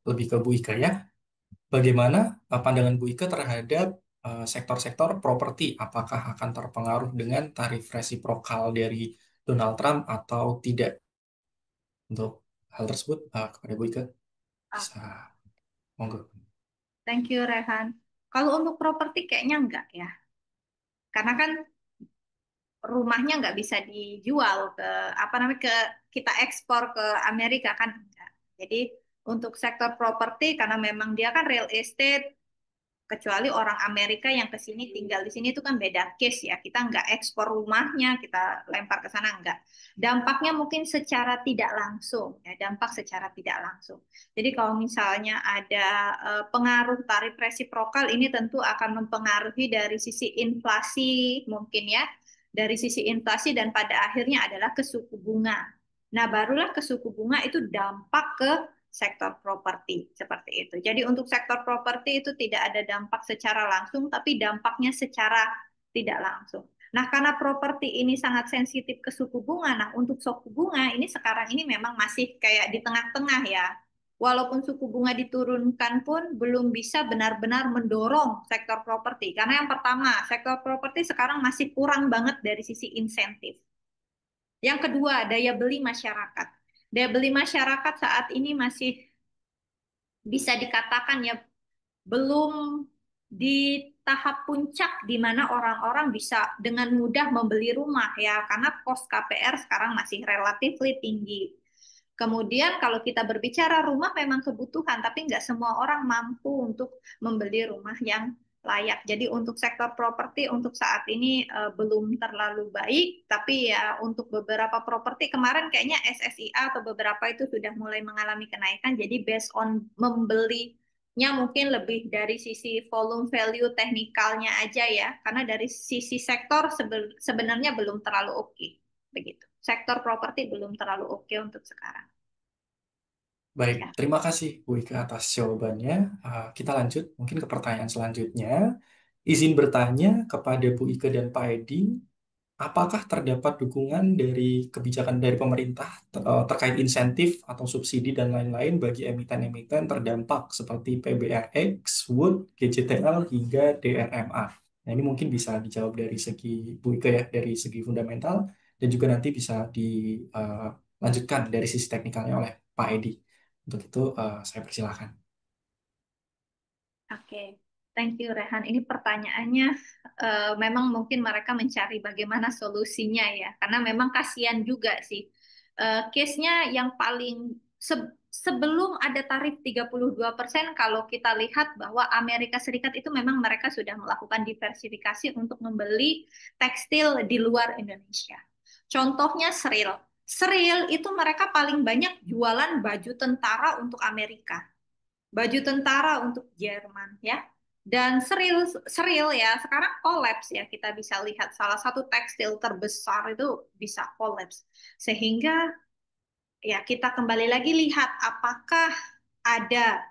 lebih ke Bu Ika ya. Bagaimana pandangan Bu Ika terhadap sektor-sektor properti? Apakah akan terpengaruh dengan tarif resiprokal dari Donald Trump atau tidak? Untuk hal tersebut, kepada Bu Ika
Ah,
bisa monggo.
thank you Rehan. Kalau untuk properti kayaknya enggak ya. Karena kan rumahnya nggak bisa dijual ke apa namanya ke kita ekspor ke Amerika kan enggak. Jadi untuk sektor properti karena memang dia kan real estate kecuali orang Amerika yang ke sini tinggal di sini itu kan beda case ya. Kita nggak ekspor rumahnya, kita lempar ke sana enggak. Dampaknya mungkin secara tidak langsung ya, dampak secara tidak langsung. Jadi kalau misalnya ada pengaruh tarif resiprokal ini tentu akan mempengaruhi dari sisi inflasi mungkin ya. Dari sisi inflasi dan pada akhirnya adalah ke suku bunga. Nah, barulah ke suku bunga itu dampak ke sektor properti seperti itu. Jadi untuk sektor properti itu tidak ada dampak secara langsung, tapi dampaknya secara tidak langsung. Nah, karena properti ini sangat sensitif ke suku bunga, nah untuk suku bunga ini sekarang ini memang masih kayak di tengah-tengah ya. Walaupun suku bunga diturunkan pun belum bisa benar-benar mendorong sektor properti. Karena yang pertama, sektor properti sekarang masih kurang banget dari sisi insentif. Yang kedua, daya beli masyarakat. Daya beli masyarakat saat ini masih bisa dikatakan ya belum di tahap puncak di mana orang-orang bisa dengan mudah membeli rumah ya karena kos KPR sekarang masih relatif tinggi. Kemudian kalau kita berbicara rumah memang kebutuhan, tapi nggak semua orang mampu untuk membeli rumah yang layak. Jadi untuk sektor properti untuk saat ini belum terlalu baik, tapi ya untuk beberapa properti kemarin kayaknya SSIA atau beberapa itu sudah mulai mengalami kenaikan. Jadi based on membelinya mungkin lebih dari sisi volume value teknikalnya aja ya, karena dari sisi sektor sebenarnya belum terlalu oke. Begitu. Sektor properti belum terlalu oke untuk sekarang.
Baik,
Ya.
terima kasih Bu Ika atas jawabannya. Kita lanjut mungkin ke pertanyaan selanjutnya. Izin bertanya kepada Bu Ika dan Pak Edi, apakah terdapat dukungan dari kebijakan dari pemerintah terkait insentif atau subsidi dan lain-lain bagi emiten-emiten terdampak seperti PBRX, Wood, GJTL hingga DRMA? Nah, ini mungkin bisa dijawab dari segi Bu Ika ya, dari segi fundamental dan juga nanti bisa dilanjutkan dari sisi teknikalnya oleh Pak Edi. Untuk itu saya persilahkan.
Oke, thank you Rehan. Ini pertanyaannya memang mungkin mereka mencari bagaimana solusinya ya, karena memang kasihan juga sih. Case-nya yang paling sebelum ada tarif 32%, kalau kita lihat bahwa Amerika Serikat itu memang mereka sudah melakukan diversifikasi untuk membeli tekstil di luar Indonesia. Contohnya Sril. Sril itu mereka paling banyak jualan baju tentara untuk Amerika, baju tentara untuk Jerman ya. Dan seril seril ya sekarang kolaps ya, kita bisa lihat salah satu tekstil terbesar itu bisa kolaps. Sehingga ya kita kembali lagi lihat apakah ada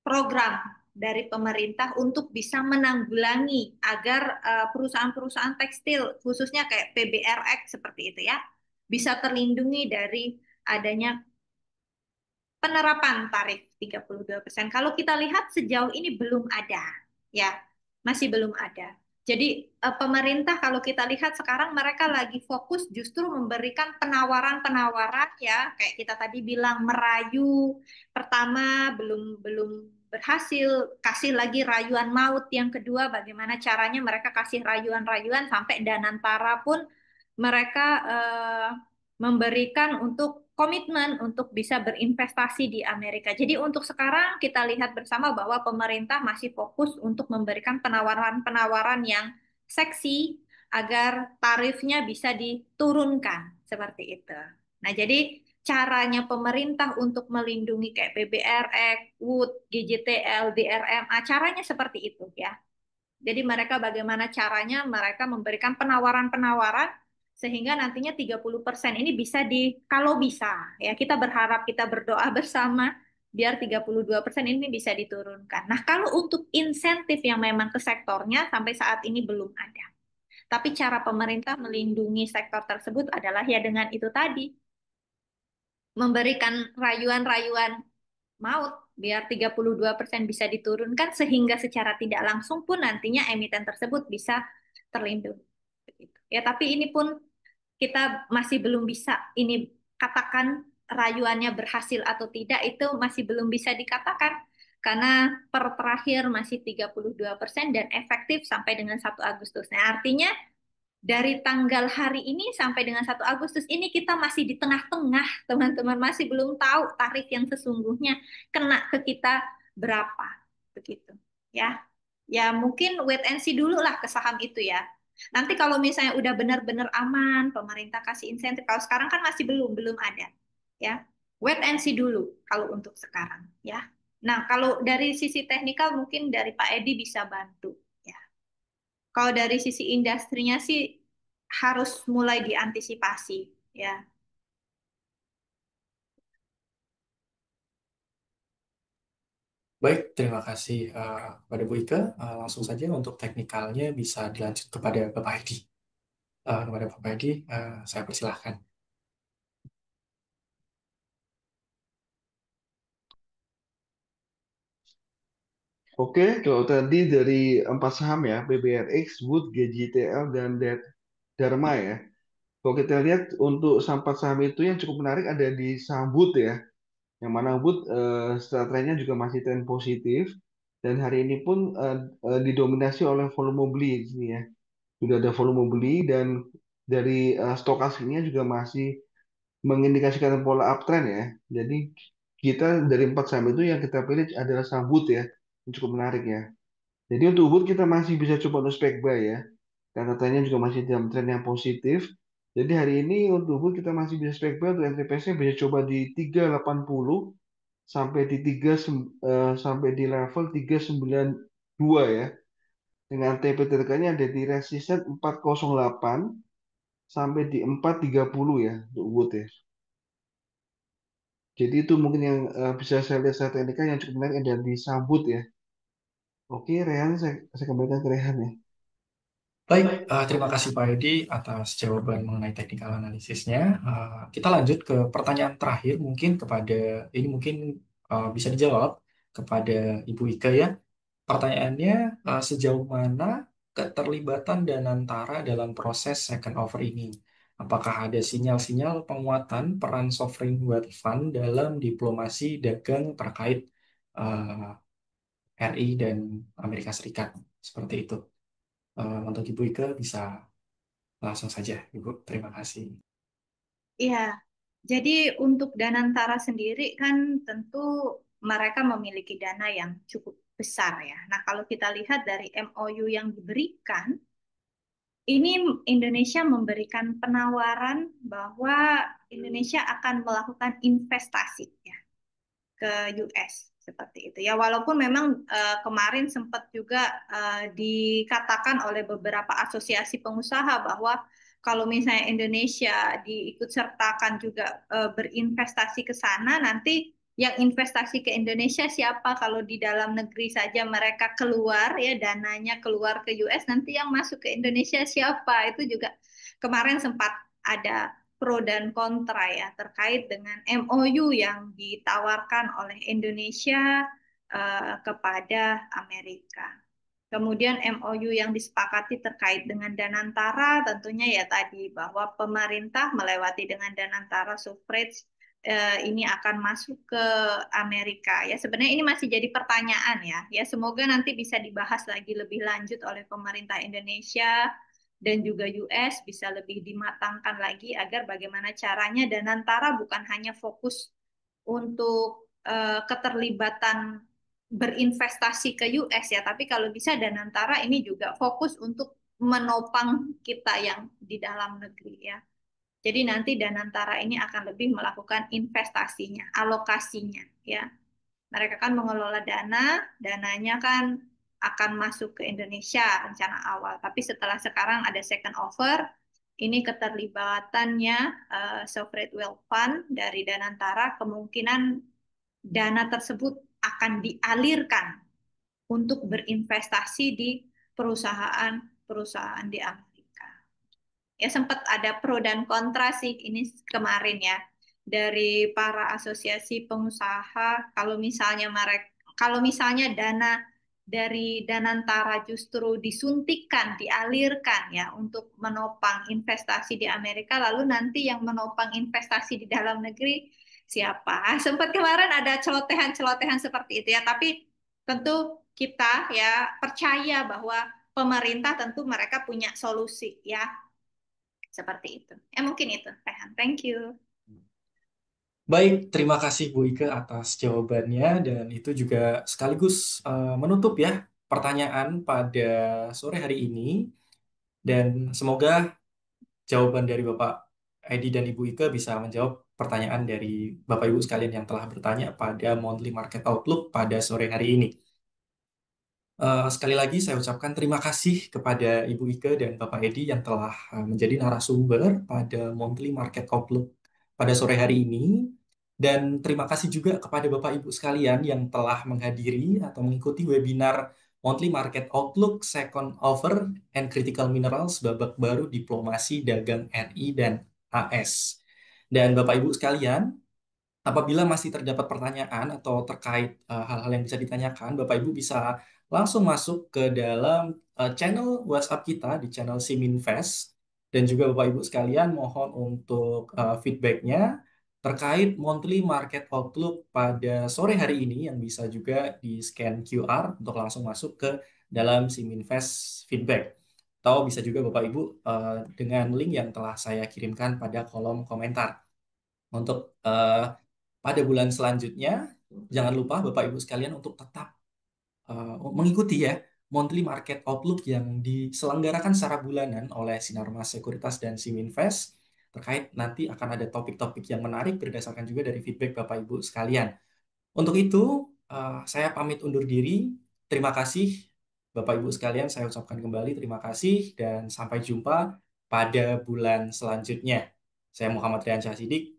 program dari pemerintah untuk bisa menanggulangi agar perusahaan-perusahaan tekstil khususnya kayak PBRX seperti itu ya bisa terlindungi dari adanya penerapan tarif 32%. Kalau kita lihat sejauh ini belum ada, ya, masih belum ada. Jadi pemerintah kalau kita lihat sekarang mereka lagi fokus justru memberikan penawaran-penawaran ya, kayak kita tadi bilang merayu. Pertama belum belum berhasil, kasih lagi rayuan maut. Yang kedua bagaimana caranya mereka kasih rayuan-rayuan sampai Danantara pun mereka memberikan untuk komitmen untuk bisa berinvestasi di Amerika. Jadi untuk sekarang kita lihat bersama bahwa pemerintah masih fokus untuk memberikan penawaran-penawaran yang seksi agar tarifnya bisa diturunkan seperti itu. Nah, jadi caranya pemerintah untuk melindungi kayak PBRX, Wood, GJTL, DRMA, caranya seperti itu ya. Jadi mereka bagaimana caranya mereka memberikan penawaran-penawaran sehingga nantinya 30% ini bisa kalau bisa ya kita berharap kita berdoa bersama biar 32% ini bisa diturunkan. Nah, kalau untuk insentif yang memang ke sektornya sampai saat ini belum ada. Tapi cara pemerintah melindungi sektor tersebut adalah ya dengan itu tadi, memberikan rayuan-rayuan maut biar 32% bisa diturunkan sehingga secara tidak langsung pun nantinya emiten tersebut bisa terlindungi. Ya, tapi ini pun kita masih belum bisa ini katakan rayuannya berhasil atau tidak itu masih belum bisa dikatakan karena per terakhir masih 32% dan efektif sampai dengan 1 Agustus. Nah, artinya dari tanggal hari ini sampai dengan 1 Agustus ini kita masih di tengah-tengah, teman-teman masih belum tahu tarif yang sesungguhnya kena ke kita berapa, begitu. Ya, ya mungkin wait and see dulu lah ke saham itu ya. Nanti kalau misalnya udah benar-benar aman, pemerintah kasih insentif. Kalau sekarang kan masih belum ada, ya. Wait and see dulu kalau untuk sekarang, ya. Nah, kalau dari sisi teknikal mungkin dari Pak Edi bisa bantu. Ya. Kalau dari sisi industrinya sih harus mulai diantisipasi ya.
Baik, terima kasih kepada Bu Ika. Langsung saja untuk teknikalnya bisa dilanjut kepada Bapak Edi. Kepada Bapak Edi, saya persilahkan.
Oke, kalau tadi dari 4 saham ya, BBRX, Wood, GJTL, dan Dharma ya. Kalau kita lihat untuk saham 4 saham itu yang cukup menarik ada di saham Wood ya. Yang mana Wood setelah trennya juga masih tren positif. Dan hari ini pun didominasi oleh volume beli di sini ya. Sudah ada volume beli dan dari stokastiknya juga masih mengindikasikan pola uptrend ya. Jadi kita dari 4 saham itu yang kita pilih adalah saham Wood ya. Yang cukup menarik ya. Jadi untuk Wood kita masih bisa coba untuk spek buy ya. Karena trennya juga masih dalam tren yang positif. Jadi hari ini untuk Wood kita masih bisa spek buy untuk entry price-nya bisa coba di 380 sampai di sampai di level 392 ya. Dengan TP terdekatnya ada di resisten 408 sampai di 430 ya untuk Wood ya. Jadi itu mungkin yang bisa saya lihat secara teknikal yang cukup menarik ada di sambut ya. Oke, Rehan, saya kembalikan ke Rehan ya.
Baik, terima kasih Pak Edi atas jawaban mengenai technical analisisnya. Kita lanjut ke pertanyaan terakhir, mungkin kepada ini mungkin bisa dijawab kepada Ibu Ika ya. Pertanyaannya, sejauh mana keterlibatan Danantara dalam proses second offer ini? Apakah ada sinyal-sinyal penguatan peran sovereign wealth fund dalam diplomasi dagang terkait RI dan Amerika Serikat? Seperti itu. Untuk Ibu Ika bisa langsung saja, Ibu. Terima kasih.
Iya, jadi untuk Danantara sendiri kan tentu mereka memiliki dana yang cukup besar ya. Nah, kalau kita lihat dari MOU yang diberikan, ini Indonesia memberikan penawaran bahwa Indonesia akan melakukan investasi ya ke US seperti itu ya. Walaupun memang kemarin sempat juga dikatakan oleh beberapa asosiasi pengusaha bahwa kalau misalnya Indonesia diikut sertakan juga berinvestasi ke sana, nanti yang investasi ke Indonesia siapa? Kalau di dalam negeri saja mereka keluar ya dananya keluar ke US, nanti yang masuk ke Indonesia siapa? Itu juga kemarin sempat ada pro dan kontra ya terkait dengan MOU yang ditawarkan oleh Indonesia kepada Amerika. Kemudian MOU yang disepakati terkait dengan Danantara tentunya ya tadi bahwa pemerintah melewati dengan Danantara suffrage ini akan masuk ke Amerika ya. Sebenarnya ini masih jadi pertanyaan ya. Ya semoga nanti bisa dibahas lagi lebih lanjut oleh pemerintah Indonesia dan juga US bisa lebih dimatangkan lagi agar bagaimana caranya Danantara bukan hanya fokus untuk keterlibatan berinvestasi ke US ya, tapi kalau bisa Danantara ini juga fokus untuk menopang kita yang di dalam negeri ya. Jadi nanti Danantara ini akan lebih melakukan investasinya, alokasinya ya. Mereka kan mengelola dana, dananya kan akan masuk ke Indonesia rencana awal. Tapi setelah sekarang ada second offer, ini keterlibatannya Sovereign Wealth Fund dari Danantara, kemungkinan dana tersebut akan dialirkan untuk berinvestasi di perusahaan-perusahaan di Amerika. Ya sempat ada pro dan kontra sih ini kemarin ya dari para asosiasi pengusaha kalau misalnya dana dari Danantara justru disuntikkan, dialirkan ya untuk menopang investasi di Amerika, lalu nanti yang menopang investasi di dalam negeri siapa? Sempat kemarin ada celotehan-celotehan seperti itu ya, tapi tentu kita ya percaya bahwa pemerintah tentu mereka punya solusi ya seperti itu. Mungkin itu, Rehan. Thank you.
Baik, terima kasih Bu Ika atas jawabannya dan itu juga sekaligus menutup ya pertanyaan pada sore hari ini dan semoga jawaban dari Bapak Edi dan Ibu Ika bisa menjawab pertanyaan dari Bapak Ibu sekalian yang telah bertanya pada Monthly Market Outlook pada sore hari ini. Sekali lagi saya ucapkan terima kasih kepada Ibu Ika dan Bapak Edi yang telah menjadi narasumber pada Monthly Market Outlook pada sore hari ini. Dan terima kasih juga kepada Bapak Ibu sekalian yang telah menghadiri atau mengikuti webinar Monthly Market Outlook, Second Offer, and Critical Minerals babak baru diplomasi dagang RI dan AS. Dan Bapak Ibu sekalian, apabila masih terdapat pertanyaan atau terkait hal-hal yang bisa ditanyakan, Bapak Ibu bisa langsung masuk ke dalam channel WhatsApp kita di channel Siminvest. Dan juga Bapak Ibu sekalian mohon untuk feedbacknya terkait monthly market outlook pada sore hari ini yang bisa juga di scan QR untuk langsung masuk ke dalam Siminvest feedback. Atau bisa juga Bapak Ibu dengan link yang telah saya kirimkan pada kolom komentar. Untuk pada bulan selanjutnya, jangan lupa Bapak Ibu sekalian untuk tetap mengikuti ya monthly market outlook yang diselenggarakan secara bulanan oleh Sinarmas Sekuritas dan Siminvest. Terkait nanti akan ada topik-topik yang menarik berdasarkan juga dari feedback Bapak Ibu sekalian. Untuk itu, saya pamit undur diri. Terima kasih Bapak Ibu sekalian, saya ucapkan kembali terima kasih dan sampai jumpa pada bulan selanjutnya. Saya Muhammad Rian Syahsidik.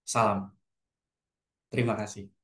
Salam. Terima kasih.